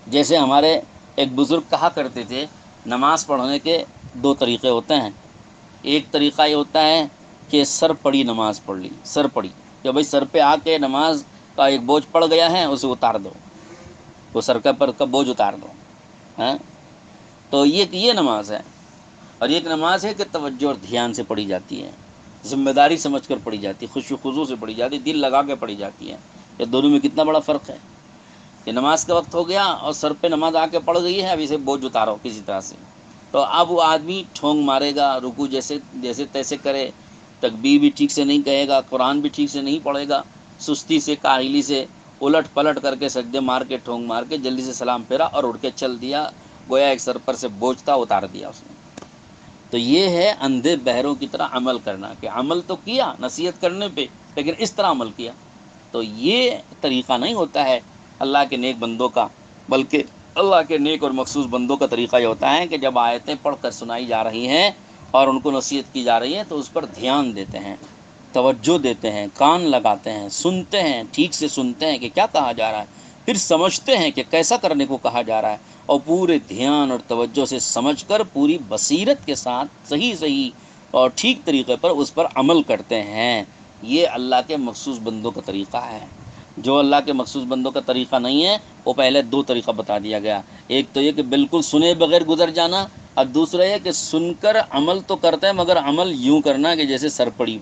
جیسے ہمارے ایک بزرگ کہا کرتے تھے، نماز پڑھنے کے دو طریقے ہوتے ہیں۔ ایک طریقہ یہ ہوتا ہے کہ سر پڑی نماز پڑھ لی، سر پڑی، کہ بھائی سر پہ آ کے نماز کا ایک بوجھ پڑ گیا ہے، اسے اتار دو، وہ سر کا پر کا بوجھ اتار دو، ہاں، تو یہ نماز ہے۔ اور ایک نماز ہے کہ توجہ اور دھیان سے پڑھی جاتی ہے، ذمہ داری سمجھ کر پڑھی جاتی ہے، خشوع و خضوع سے پڑھی جاتی ہے، دل لگا کے پڑھی جاتی ہے۔ یہ دونوں میں کتنا بڑا فرق ہے کہ نماز کا وقت ہو گیا اور سر پہ نماز آ کے پڑ گئی ہے، اب اسے بوجھ اتارو کسی طرح سے، تو اب وہ آدمی ٹھونگ مارے گا، رکوع جیسے تیسے کرے، تکبیر بھی ٹھیک سے نہیں کہے گا، قرآن بھی ٹھیک سے نہیں پڑھے گا، سستی سے کاہلی سے الٹ پلٹ کر کے سجدے مار کے ٹھونگ مار کے جلدی سے سلام پھیرا اور اٹھ کے چل دیا، گویا ایک سر پر سے بوجھ تھا اتار دیا اس نے۔ تو یہ ہے اندھے بہروں کی طرح عمل کرنا، کہ عمل تو کیا نصیحت کرنے پہ، لیکن اس طرح عمل کیا۔ تو یہ طریقہ نہیں ہوتا ہے اللہ کے نیک بندوں کا، بلکہ اللہ کے نیک اور مخصوص بندوں کا طریقہ یہ ہوتا ہے کہ جب آیتیں پڑھ کر سنائی جا رہی ہیں اور ان کو نصیحت کی جا رہی ہے تو اس پر دھیان دیتے ہیں، توجہ دیتے ہیں، کان لگاتے ہیں، سنتے ہیں، ٹھیک سے سنتے ہیں کہ کیا کہا جا رہا ہے، پھر سمجھتے ہیں کہ کیسا کرنے کو کہا جا رہا ہے، اور پورے دھیان اور توجہ سے سمجھ کر پوری بصیرت کے ساتھ صحیح اور ٹھیک طریقے پر اس پر عمل کرتے ہیں۔ یہ اللہ کے مخصوص بندوں کا طریقہ ہے۔ جو اللہ کے مخصوص بندوں کا طریقہ نہیں ہے، وہ پہلے دو طریقہ بتا دیا گیا، ایک تو یہ کہ بالکل سنے بغیر گزر جانا، اور دوسرا یہ کہ سن کر عمل تو کرتے ہیں مگر عمل یوں کرنا کہ جیسے سر پڑی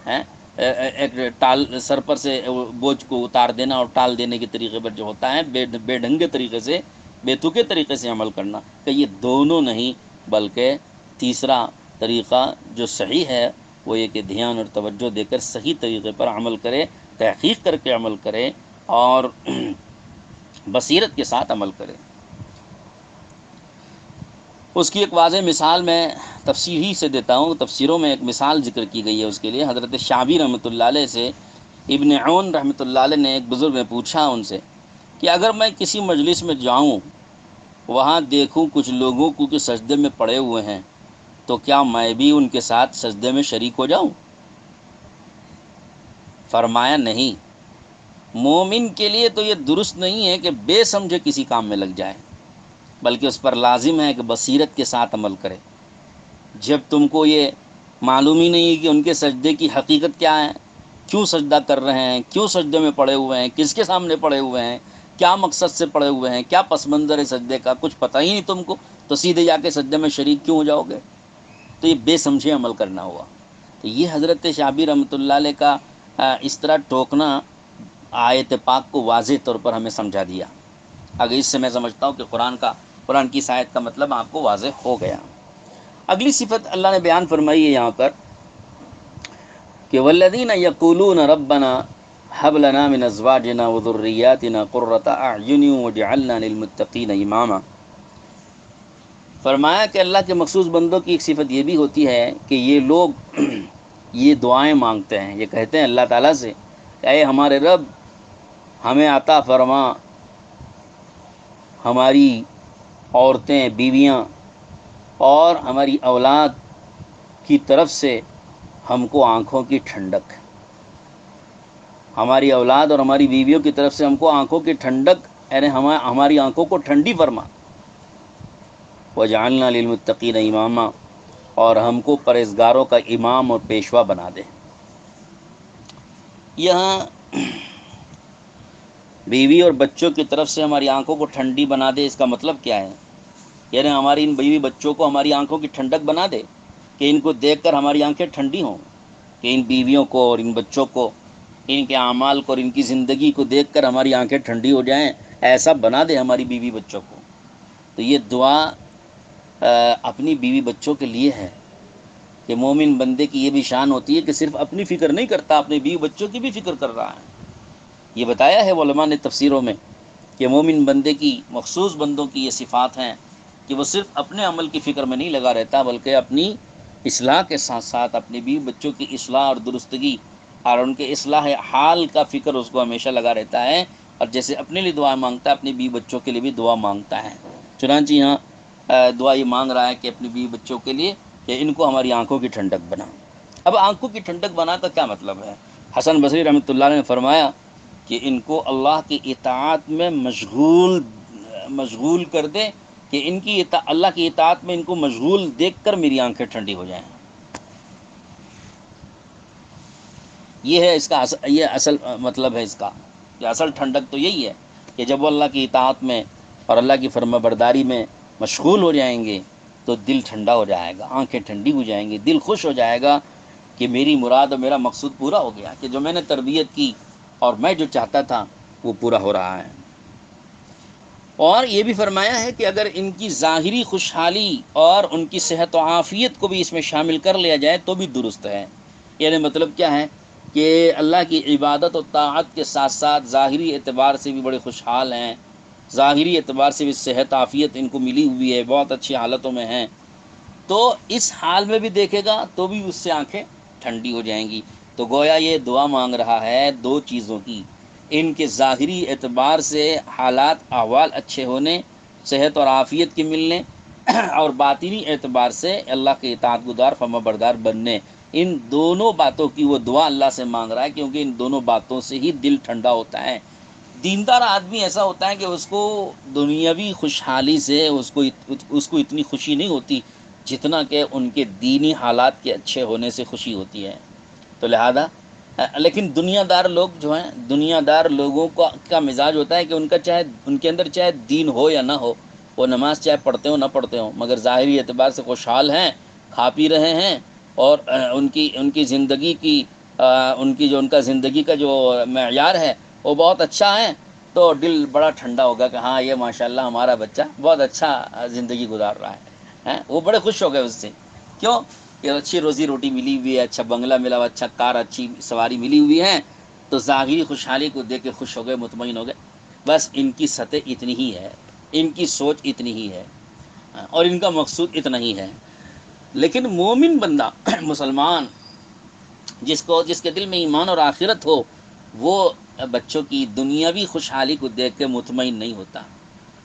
ہیں، ایک ٹال سر پر سے بوجھ کو اتار دینا اور ٹال دینے کے طریقے پر جو ہوتا ہے، بے ڈھنگے طریقے سے، بے تکے طریقے سے عمل کرنا، کہ یہ دونوں نہیں، بلکہ تیسرا طریقہ جو صحیح ہے وہ یہ کہ دھیان اور توجہ دے کر صحیح طریقے پر عمل کرے، تحقیق کر کے عمل کرے اور بصیرت کے ساتھ عمل کرے۔ اس کی ایک واضح مثال میں تفسیر ہی سے دیتا ہوں، تفسیروں میں ایک مثال ذکر کی گئی ہے اس کے لیے۔ حضرت شعبی رحمۃ اللہ علیہ سے ابن عون رحمۃ اللہ علیہ نے ایک بزرگ نے پوچھا ان سے کہ اگر میں کسی مجلس میں جاؤں، وہاں دیکھوں کچھ لوگوں کو کہ سجدے میں پڑے ہوئے ہیں، تو کیا میں بھی ان کے ساتھ سجدے میں شریک ہو جاؤں؟ فرمایا نہیں، مومن کے لیے تو یہ درست نہیں ہے کہ بے سمجھے کسی کام میں لگ جائے، بلکہ اس پر لازم ہے کہ بصیرت کے ساتھ عمل کرے۔ جب تم کو یہ معلوم ہی نہیں کہ ان کے سجدے کی حقیقت کیا ہے، کیوں سجدہ کر رہے ہیں، کیوں سجدے میں پڑے ہوئے ہیں، کس کے سامنے پڑے ہوئے ہیں، کیا مقصد سے پڑے ہوئے ہیں، کیا پس منظر ہے سجدے کا، کچھ پتہ ہی نہیں تم کو، تو سیدھے جا کے سجدے میں شریک کیوں ہو جاؤ گے؟ تو یہ بے سمجھے عمل کرنا ہوا۔ تو یہ حضرت شعبی رحمۃ اللہ علیہ کا اس طرح ٹوکنا آیت پاک کو واضح طور پر ہمیں سمجھا دیا۔ اگر اس سے میں سمجھتا ہوں کہ قرآن کی اس آیت کا مطلب آپ کو واضح ہو گیا۔ اگلی صفت اللہ نے بیان فرمائی ہے یہاں پر کہ والذین یقولون ربنا هب لنا من ازواجنا وذریاتنا قرۃ اعین واجعلنا للمتقین اماما۔ فرمایا کہ اللہ کے مخصوص بندوں کی ایک صفت یہ بھی ہوتی ہے کہ یہ لوگ یہ دعائیں مانگتے ہیں، یہ کہتے ہیں اللہ تعالیٰ سے کہ اے ہمارے رب، ہمیں عطا فرما ہماری عورتیں، بیویاں اور ہماری اولاد کی طرف سے ہم کو آنکھوں کی ٹھنڈک، ہماری اولاد اور ہماری بیویوں کی طرف سے ہم کو آنکھوں کی ٹھنڈک، یعنی ہماری آنکھوں کو ٹھنڈی فرما، وجعلنا للمتقین اماما، اور ہم کو پرہیزگاروں کا امام اور پیشوا بنا دے۔ یہاں بیوی اور بچوں کی طرف سے ہماری آنکھوں کو ٹھنڈی بنا دے، اس کا مطلب کیا ہے؟ یعنی ہماری ان بیوی بچوں کو ہماری آنکھوں کی ٹھنڈک بنا دے، کہ ان کو دیکھ کر ہماری آنکھیں ٹھنڈی ہوں، کہ ان بیویوں کو اور ان بچوں کو، ان کے اعمال کو اور ان کی زندگی کو دیکھ کر ہماری آنکھیں ٹھنڈی ہو جائیں، ایسا بنا دے ہماری بیوی بچوں کو۔ تو یہ دعا اپنی بیوی بچوں کے لیے ہے کہ مومن بندے کی یہ بھی شان ہوتی ہے کہ صرف اپنی فکر نہیں کرتا، اپنے بیوی بچوں کی بھی فکر کر رہا ہے۔ یہ بتایا ہے علماء نے تفسیروں میں کہ مومن بندے کی، مخصوص بندوں کی یہ صفات ہیں کہ وہ صرف اپنے عمل کی فکر میں نہیں لگا رہتا، بلکہ اپنی اصلاح کے ساتھ ساتھ اپنی بیوی بچوں کی اصلاح اور درستگی اور ان کے اصلاح حال کا فکر اس کو ہمیشہ لگا رہتا ہے، اور جیسے اپنے لیے دعا مانگتا ہے اپنی بیوی بچوں کے لیے بھی دعا مانگتا ہے۔ چنانچہ یہاں دعا یہ مانگ رہا ہے کہ اپنی بیوی بچوں کے لیے کہ ان کو ہماری آنکھوں کی ٹھنڈک بنا۔ اب آنکھوں کی ٹھنڈک بنا کا کیا مطلب ہے؟ حسن بصری رحمۃ اللہ نے فرمایا کہ ان کو اللہ کی اطاعت میں مشغول کر دے، کہ ان کی اللہ کی اطاعت میں ان کو مشغول دیکھ کر میری آنکھیں ٹھنڈی ہو جائیں۔ یہ ہے اس کا یہ اصل مطلب ہے اس کا، کہ اصل ٹھنڈک تو یہی ہے کہ جب وہ اللہ کی اطاعت میں اور اللہ کی فرما برداری میں مشغول ہو جائیں گے تو دل ٹھنڈا ہو جائے گا، آنکھیں ٹھنڈی ہو جائیں گی، دل خوش ہو جائے گا کہ میری مراد اور میرا مقصود پورا ہو گیا، کہ جو میں نے تربیت کی اور میں جو چاہتا تھا وہ پورا ہو رہا ہے۔ اور یہ بھی فرمایا ہے کہ اگر ان کی ظاہری خوشحالی اور ان کی صحت و عافیت کو بھی اس میں شامل کر لیا جائے تو بھی درست ہے، یعنی مطلب کیا ہے کہ اللہ کی عبادت و طاعت کے ساتھ ساتھ ظاہری اعتبار سے بھی بڑے خوشحال ہیں، ظاہری اعتبار سے بھی صحت عافیت ان کو ملی ہوئی ہے، بہت اچھی حالتوں میں ہیں، تو اس حال میں بھی دیکھے گا تو بھی اس سے آنکھیں ٹھنڈی ہو جائیں گی۔ تو گویا یہ دعا مانگ رہا ہے دو چیزوں کی، ان کے ظاہری اعتبار سے حالات احوال اچھے ہونے، صحت اور عافیت کے ملنے، اور باطنی اعتبار سے اللہ کے اطاعت گزار فرما بردار بننے، ان دونوں باتوں کی وہ دعا اللہ سے مانگ رہا ہے، کیونکہ ان دونوں باتوں سے ہی دل ٹھنڈا ہوتا ہے۔ دیندار آدمی ایسا ہوتا ہے کہ اس کو دنیاوی خوشحالی سے اس کو اتنی خوشی نہیں ہوتی جتنا کہ ان کے دینی حالات کے اچھے ہونے سے خوشی ہوتی ہے۔ تو لہذا لیکن دنیا دار لوگ جو ہیں، دنیا دار لوگوں کا مزاج ہوتا ہے کہ ان کے اندر چاہے دین ہو یا نہ ہو، وہ نماز چاہے پڑھتے ہوں نہ پڑھتے ہوں، مگر ظاہری اعتبار سے خوشحال ہیں، کھا پی رہے ہیں، اور ان کی زندگی کی ان کا زندگی کا جو معیار ہے وہ بہت اچھا ہے، تو دل بڑا ٹھنڈا ہوگا کہ ہاں یہ ماشاءاللہ ہمارا بچہ بہت اچھا زندگی گزار رہا ہے، وہ بڑے خوش ہو گئے اس سے۔ کیوں؟ کہ اچھی روزی روٹی ملی ہوئی ہے، اچھا بنگلہ ملا ہوا، اچھا کار، اچھی سواری ملی ہوئی ہے، تو ظاہری خوشحالی کو دیکھ کے خوش ہو گئے، مطمئن ہو گئے۔ بس ان کی سطح اتنی ہی ہے، ان کی سوچ اتنی ہی ہے، اور ان کا مقصود اتنا ہی ہے۔ لیکن مومن بندہ مسلمان جس کے دل میں ایمان اور آخرت ہو، وہ بچوں کی دنیاوی خوشحالی کو دیکھ کے مطمئن نہیں ہوتا،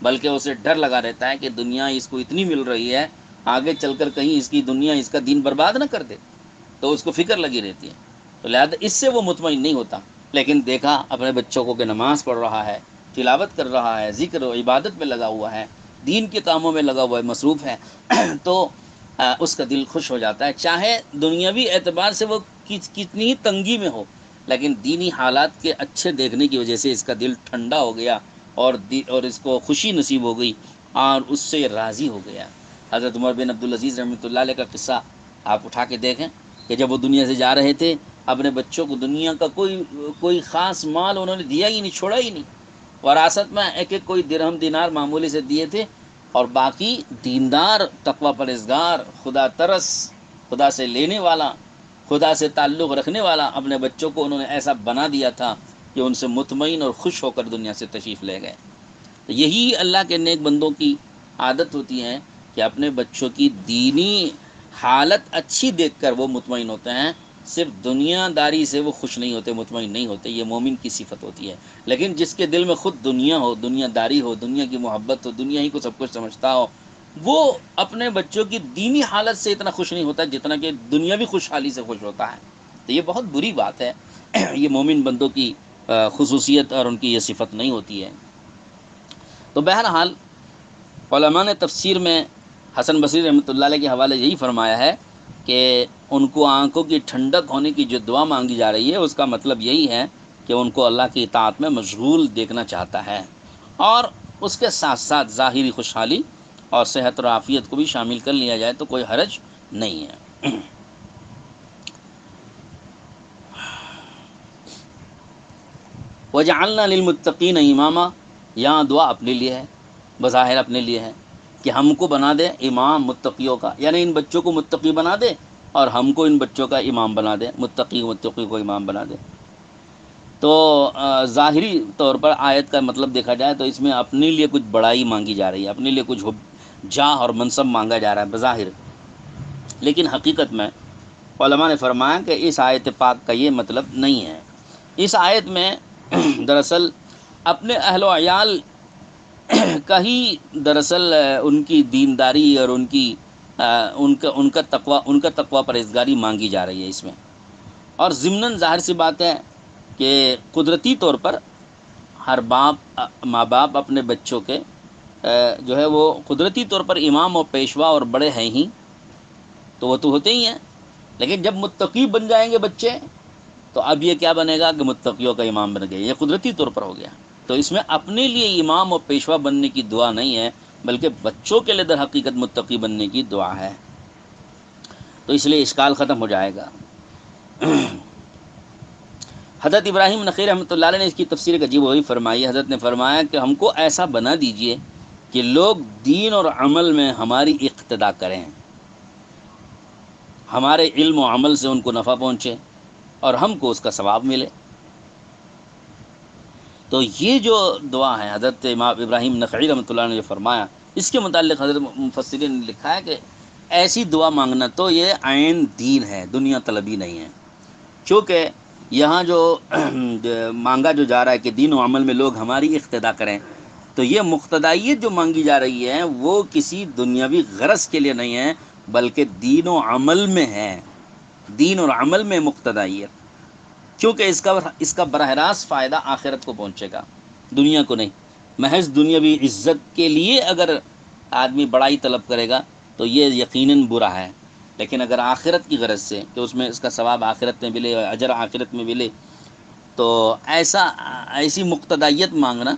بلکہ اسے ڈر لگا رہتا ہے کہ دنیا اس کو اتنی مل رہی ہے، آگے چل کر کہیں اس کی دنیا اس کا دین برباد نہ کر دے، تو اس کو فکر لگی رہتی ہے، تو لہذا اس سے وہ مطمئن نہیں ہوتا۔ لیکن دیکھا اپنے بچوں کو کہ نماز پڑھ رہا ہے، تلاوت کر رہا ہے، ذکر و عبادت میں لگا ہوا ہے، دین کے کاموں میں لگا ہوا ہے، مصروف ہے، تو اس کا دل خوش ہو جاتا ہے، چاہے دنیاوی اعتبار سے وہ کتنی ہی تنگی میں ہو، لیکن دینی حالات کے اچھے دیکھنے کی وجہ سے اس کا دل ٹھنڈا ہو گیا، اور اس کو خوشی نصیب ہو گئی، اور اس سے راضی ہو گیا۔ حضرت عمر بن عبدالعزیز رحمۃ اللہ علیہ کا قصہ آپ اٹھا کے دیکھیں کہ جب وہ دنیا سے جا رہے تھے، اپنے بچوں کو دنیا کا کوئی خاص مال انہوں نے دیا ہی نہیں، چھوڑا ہی نہیں، وراثت میں ایک کوئی درہم دینار معمولی سے دیے تھے، اور باقی دیندار، تقوی پرہیزگار، خدا ترس، خدا سے لینے والا، خدا سے تعلق رکھنے والا اپنے بچوں کو انہوں نے ایسا بنا دیا تھا کہ ان سے مطمئن اور خوش ہو کر دنیا سے تشریف لے گئے۔ تو یہی اللہ کے نیک بندوں کی عادت ہوتی ہے کہ اپنے بچوں کی دینی حالت اچھی دیکھ کر وہ مطمئن ہوتے ہیں، صرف دنیا داری سے وہ خوش نہیں ہوتے، مطمئن نہیں ہوتے، یہ مومن کی صفت ہوتی ہے۔ لیکن جس کے دل میں خود دنیا ہو، دنیا داری ہو، دنیا کی محبت ہو، دنیا ہی کو سب کچھ سمجھتا ہو، وہ اپنے بچوں کی دینی حالت سے اتنا خوش نہیں ہوتا جتنا کہ دنیاوی خوشحالی سے خوش ہوتا ہے۔ تو یہ بہت بری بات ہے، یہ مومن بندوں کی خصوصیت اور ان کی یہ صفت نہیں ہوتی ہے۔ تو بہرحال علماء نے تفسیر میں حسن بصری رحمۃ اللہ علیہ کے حوالے یہی فرمایا ہے کہ ان کو آنکھوں کی ٹھنڈک ہونے کی جو دعا مانگی جا رہی ہے، اس کا مطلب یہی ہے کہ ان کو اللہ کی اطاعت میں مشغول دیکھنا چاہتا ہے، اور اس کے ساتھ ساتھ ظاہری خوشحالی اور صحت اور عافیت کو بھی شامل کر لیا جائے تو کوئی حرج نہیں ہے۔ وَجَعَلْنَا لِلْمُتَّقِينَ اماما، یہاں دعا اپنے لیے ہے، بظاہر اپنے لیے ہے کہ ہم کو بنا دے امام متقیوں کا، یعنی ان بچوں کو متقی بنا دے اور ہم کو ان بچوں کا امام بنا دے، متقی کو امام بنا دے۔ تو ظاہری طور پر آیت کا مطلب دیکھا جائے تو اس میں اپنے لیے کچھ بڑائی مانگی جا رہی ہے، اپنے لیے کچھ جاہ اور منصب مانگا جا رہا ہے بظاہر، لیکن حقیقت میں علماء نے فرمایا کہ اس آیت پاک کا یہ مطلب نہیں ہے۔ اس آیت میں دراصل اپنے اہل و عیال کا ہی دراصل ان کی دینداری اور ان کا تقوی پرہیزگاری مانگی جا رہی ہے اس میں، اور ضمناً ظاہر سی بات ہے کہ قدرتی طور پر ہر ماں باپ اپنے بچوں کے جو ہے وہ قدرتی طور پر امام اور پیشوا اور بڑے ہیں ہی، تو وہ تو ہوتے ہی ہیں، لیکن جب متقی بن جائیں گے بچے تو اب یہ کیا بنے گا کہ متقیوں کا امام بن گئے، یہ قدرتی طور پر ہو گیا۔ تو اس میں اپنے لیے امام اور پیشوا بننے کی دعا نہیں ہے، بلکہ بچوں کے لیے در حقیقت متقی بننے کی دعا ہے، تو اس لیے اشکال ختم ہو جائے گا۔ حضرت ابراہیم نخعی رحمۃ اللہ علیہ نے اس کی تفسیر عجیب وہی فرمائی۔ حضرت نے فرمایا کہ ہم کو ایسا بنا دیجئے کہ لوگ دین اور عمل میں ہماری اقتدا کریں، ہمارے علم و عمل سے ان کو نفع پہنچے اور ہم کو اس کا ثواب ملے۔ تو یہ جو دعا ہے حضرت امام ابراہیم نخعی رحمۃ اللہ نے جو فرمایا، اس کے متعلق حضرت مفسرین نے لکھا ہے کہ ایسی دعا مانگنا تو یہ عین دین ہے، دنیا طلبی نہیں ہے۔ چونکہ یہاں جو مانگا جو جا رہا ہے کہ دین و عمل میں لوگ ہماری اقتدا کریں، تو یہ مقتدائیت جو مانگی جا رہی ہے وہ کسی دنیاوی غرض کے لیے نہیں ہے، بلکہ دین و عمل میں ہے، دین اور عمل میں مقتدائیت، کیونکہ اس کا براہ راست فائدہ آخرت کو پہنچے گا، دنیا کو نہیں۔ محض دنیاوی عزت کے لیے اگر آدمی بڑائی طلب کرے گا تو یہ یقیناً برا ہے، لیکن اگر آخرت کی غرض سے کہ اس میں اس کا ثواب آخرت میں ملے، اجر آخرت میں ملے، تو ایسی مقتدائیت مانگنا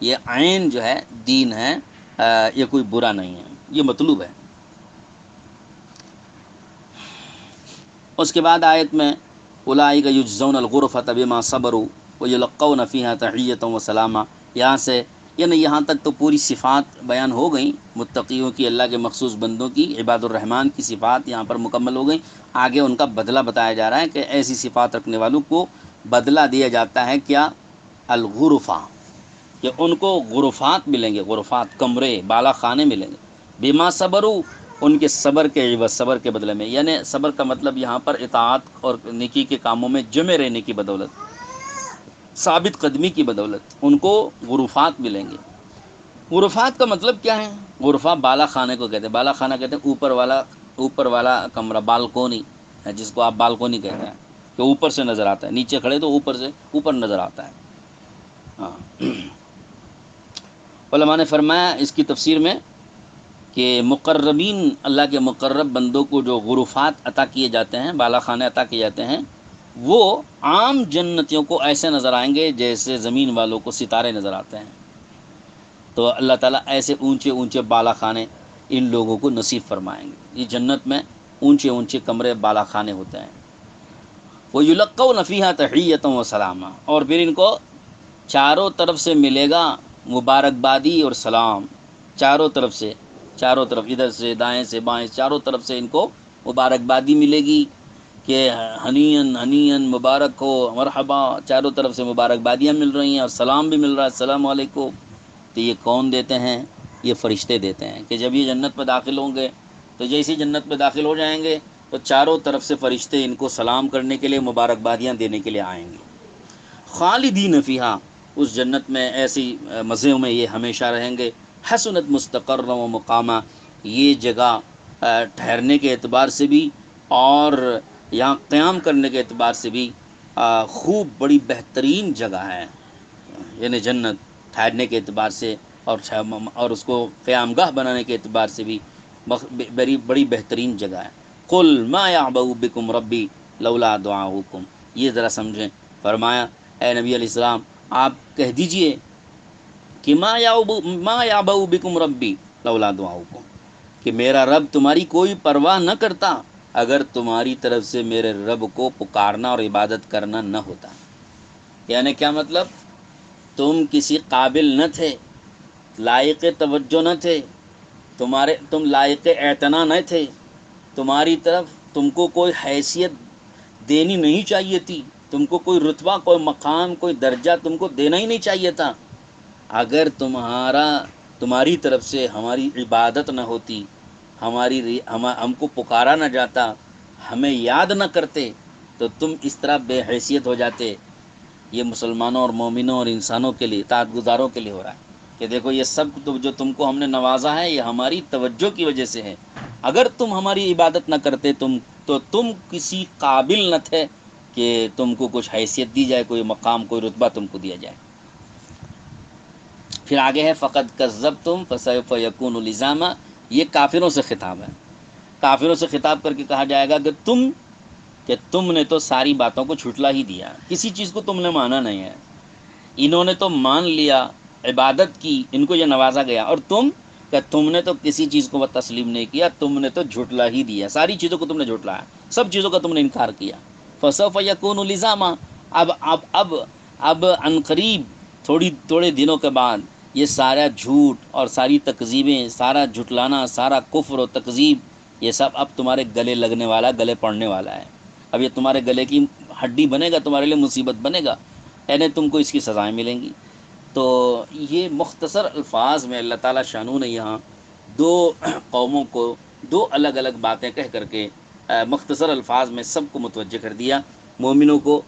یہ عین جو ہے دین ہے، یہ کوئی برا نہیں ہے، یہ مطلوب ہے۔ اس کے بعد آیت میں اولئک یجزون الغرفۃ بما صبروا ویلقون فیہا تحیۃ وسلاما، یہاں سے یعنی یہاں تک تو پوری صفات بیان ہو گئیں متقیوں کی، اللہ کے مخصوص بندوں کی، عباد الرحمن کی صفات یہاں پر مکمل ہو گئیں۔ آگے ان کا بدلہ بتایا جا رہا ہے کہ ایسی صفات رکھنے والوں کو بدلہ دیا جاتا ہے کیا؟ الغرفہ، کہ ان کو غرفات ملیں گے، غرفات کمرے، بالا خانے ملیں گے، بما صبروا، ان کے صبر کے عوض، صبر کے بدلے میں، یعنی صبر کا مطلب یہاں پر اطاعت اور نیکی کے کاموں میں جمے رہنے کی بدولت، ثابت قدمی کی بدولت ان کو غرفات ملیں گے۔ غرفات کا مطلب کیا ہے؟ غرفہ بالا خانے کو کہتے ہیں، بالا خانہ کہتے ہیں اوپر والا کمرہ، بالکونی ہے جس کو آپ بالکونی کہتے ہیں، کہ اوپر سے نظر آتا ہے، نیچے کھڑے تو اوپر سے اوپر نظر آتا ہے۔ ہاں، علماء نے فرمایا اس کی تفسیر میں کہ مقربین، اللہ کے مقرب بندوں کو جو غرفات عطا کیے جاتے ہیں، بالا خانے عطا کیے جاتے ہیں، وہ عام جنتیوں کو ایسے نظر آئیں گے جیسے زمین والوں کو ستارے نظر آتے ہیں۔ تو اللہ تعالیٰ ایسے اونچے اونچے بالا خانے ان لوگوں کو نصیب فرمائیں گے۔ یہ جنت میں اونچے اونچے کمرے، بالا خانے ہوتے ہیں۔ وَيُلَقَّوْنَ فِيهَا تَحِيَّةً وَسَلَامًا، اور پھر ان کو چاروں طرف سے ملے گا مبارکبادی اور سلام، چاروں طرف سے، چاروں طرف، ادھر سے دائیں سے بائیں، چاروں طرف سے ان کو مبارکبادی ملے گی کہ ہنین ہنین، مبارک ہو، مرحبا، چاروں طرف سے مبارکبادیاں مل رہی ہیں اور سلام بھی مل رہا ہے، السلام علیکم۔ تو یہ کون دیتے ہیں؟ یہ فرشتے دیتے ہیں، کہ جب یہ جنت میں داخل ہوں گے تو جیسی جنت میں داخل ہو جائیں گے تو چاروں طرف سے فرشتے ان کو سلام کرنے کے لیے، مبارکبادیاں دینے کے لیے آئیں گے۔ خالدین فیہا، اس جنت میں ایسی مزوں میں یہ ہمیشہ رہیں گے۔ حسنت مستقرا و مقامہ، یہ جگہ ٹھہرنے کے اعتبار سے بھی اور یہاں قیام کرنے کے اعتبار سے بھی خوب بڑی بہترین جگہ ہے، یعنی جنت ٹھہرنے کے اعتبار سے اور اس کو قیام گاہ بنانے کے اعتبار سے بھی بڑی بہترین جگہ ہے۔ قل ما یعبأ بکم ربی لولا دعاؤکم، یہ ذرا سمجھیں۔ فرمایا اے نبی علیہ السلام آپ کہہ دیجئے کہ ما یعبأ بکم ربی لولا دعاؤکم، کہ میرا رب تمہاری کوئی پرواہ نہ کرتا اگر تمہاری طرف سے میرے رب کو پکارنا اور عبادت کرنا نہ ہوتا۔ یعنی کیا مطلب؟ تم کسی قابل نہ تھے، لائق توجہ نہ تھے، تم لائق اعتنا نہ تھے، تمہاری طرف تم کو کوئی حیثیت دینی نہیں چاہیے تھی، تم کو کوئی رتبہ، کوئی مقام، کوئی درجہ تم کو دینا ہی نہیں چاہیے تھا۔ اگر تمہاری طرف سے ہماری عبادت نہ ہوتی، ہم کو پکارا نہ جاتا، ہمیں یاد نہ کرتے، تو تم اس طرح بے حیثیت ہو جاتے۔ یہ مسلمانوں اور مومنوں اور انسانوں کے لیے، اطاعت گزاروں کے لیے ہو رہا ہے کہ دیکھو یہ سب جو تم کو ہم نے نوازا ہے یہ ہماری توجہ کی وجہ سے ہے، اگر تم ہماری عبادت نہ کرتے تو تم کسی قابل نہ تھے کہ تم کو کچھ حیثیت دی جائے، کوئی مقام، کوئی رتبہ تم کو دیا جائے۔ پھر آگے ہے فقد کذبتم فسوف یکون لزاما، یہ کافروں سے خطاب ہے، کافروں سے خطاب کر کے کہا جائے گا کہ تم نے تو ساری باتوں کو جھٹلا ہی دیا، کسی چیز کو تم نے مانا نہیں ہے، انہوں نے تو مان لیا، عبادت کی، ان کو یہ نوازا گیا، اور تم نے تو کسی چیز کو تسلیم نہیں کیا، تم نے تو جھٹلا ہی دیا، ساری چیزوں کو تم نے جھٹلایا، سب چیزوں کا تم نے انکار کیا۔ فسوف یکون لزاما، اب عنقریب تھوڑے دنوں کے بعد یہ سارا جھوٹ اور ساری تکذیبیں، سارا جھٹلانا، سارا کفر و تکذیب، یہ سب اب تمہارے گلے لگنے والا، گلے پڑنے والا ہے، اب یہ تمہارے گلے کی ہڈی بنے گا، تمہارے لیے مصیبت بنے گا، یعنی تم کو اس کی سزائیں ملیں گی۔ تو یہ مختصر الفاظ میں اللہ تعالیٰ شانو نے یہاں دو قوموں کو دو الگ الگ باتیں کہہ کر کے مختصر الفاظ میں سب کو متوجہ کر دیا۔ مومنوں کو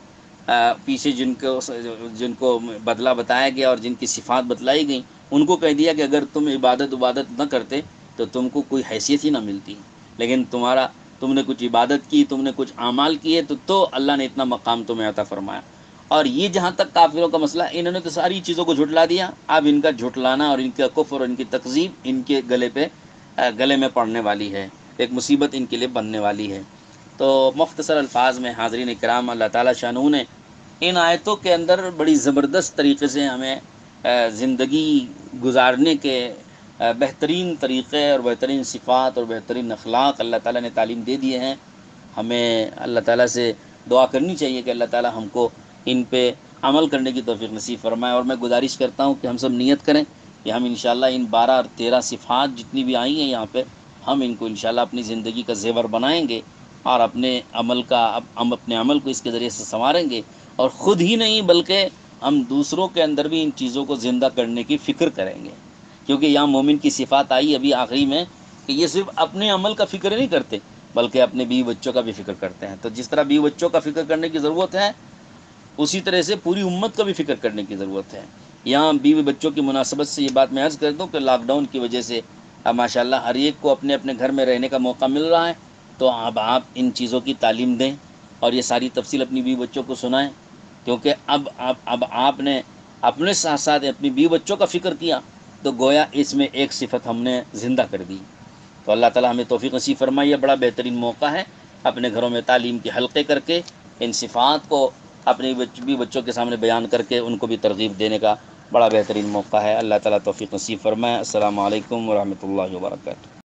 پیچھے جن کو بدلہ بتایا گیا اور جن کی صفات بتلائی گئیں، ان کو کہہ دیا کہ اگر تم عبادت نہ کرتے تو تم کو کوئی حیثیت ہی نہ ملتی، لیکن تم نے کچھ عبادت کی، تم نے کچھ اعمال کیے تو اللہ نے اتنا مقام تمہیں عطا فرمایا۔ اور یہ جہاں تک کافروں کا مسئلہ، انہوں نے تو ساری چیزوں کو جھٹلا دیا، اب ان کا جھٹلانا اور ان کا کفر اور ان کی تکذیب ان کے گلے میں پڑنے والی ہے، ایک مصیبت ان کے لیے بننے والی ہے۔ تو مختصر الفاظ میں حاضرین کرام، اللہ تعالیٰ شانہ نے ان آیتوں کے اندر بڑی زبردست طریقے سے ہمیں زندگی گزارنے کے بہترین طریقے اور بہترین صفات اور بہترین اخلاق اللہ تعالیٰ نے تعلیم دے دیے ہیں۔ ہمیں اللہ تعالیٰ سے دعا کرنی چاہیے کہ اللہ تعالیٰ ہم کو ان پہ عمل کرنے کی توفیق نصیب فرمائے، اور میں گزارش کرتا ہوں کہ ہم سب نیت کریں کہ ہم انشاءاللہ ان 12 اور 13 صفات جتنی بھی آئی ہیں یہاں پہ، ہم ان کو انشاءاللہ اپنی زندگی کا زیور بنائیں گے، اور اپنے عمل کو اس کے ذریعے سے سنواریں گے، اور خود ہی نہیں بلکہ ہم دوسروں کے اندر بھی ان چیزوں کو زندہ کرنے کی فکر کریں گے، کیونکہ یہاں مومن کی صفات آئی ابھی آخری میں کہ یہ صرف اپنے عمل کا فکر نہیں کرتے بلکہ اپنے بیوی بچوں کا بھی فکر کرتے ہیں۔ تو جس طرح بیوی بچوں کا فکر کرنے کی ضرورت ہے، اسی طرح سے پوری امت کا بھی فکر کرنے کی ضرورت ہے۔ یہاں بیوی بچوں کی مناسبت سے یہ بات میں عرض کر دوں کہ لاک ڈاؤن کی وجہ سے اب ماشاءاللہ ہر ایک کو اپنے اپنے گھر میں رہنے کا موقع مل رہا ہے، تو اب آپ ان چیزوں کی تعلیم دیں اور یہ ساری تفصیل اپنی بیوی بچوں کو سنائیں، کیونکہ اب آپ نے اپنے ساتھ ساتھ اپنی بیوی بچوں کا فکر کیا تو گویا اس میں ایک صفت ہم نے زندہ کر دی۔ تو اللہ تعالیٰ ہمیں توفیق نصیب فرمائے۔ یہ بڑا بہترین موقع ہے اپنے گھروں میں تعلیم کے حلقے کر کے ان صفات کو اپنی بیوی بچوں کے سامنے بیان کر کے ان کو بھی ترغیب دینے کا بڑا بہترین موقع ہے۔ اللہ تعالیٰ توفیق نصیب فرمائے۔ السلام علیکم ورحمۃ اللہ وبرکاتہ۔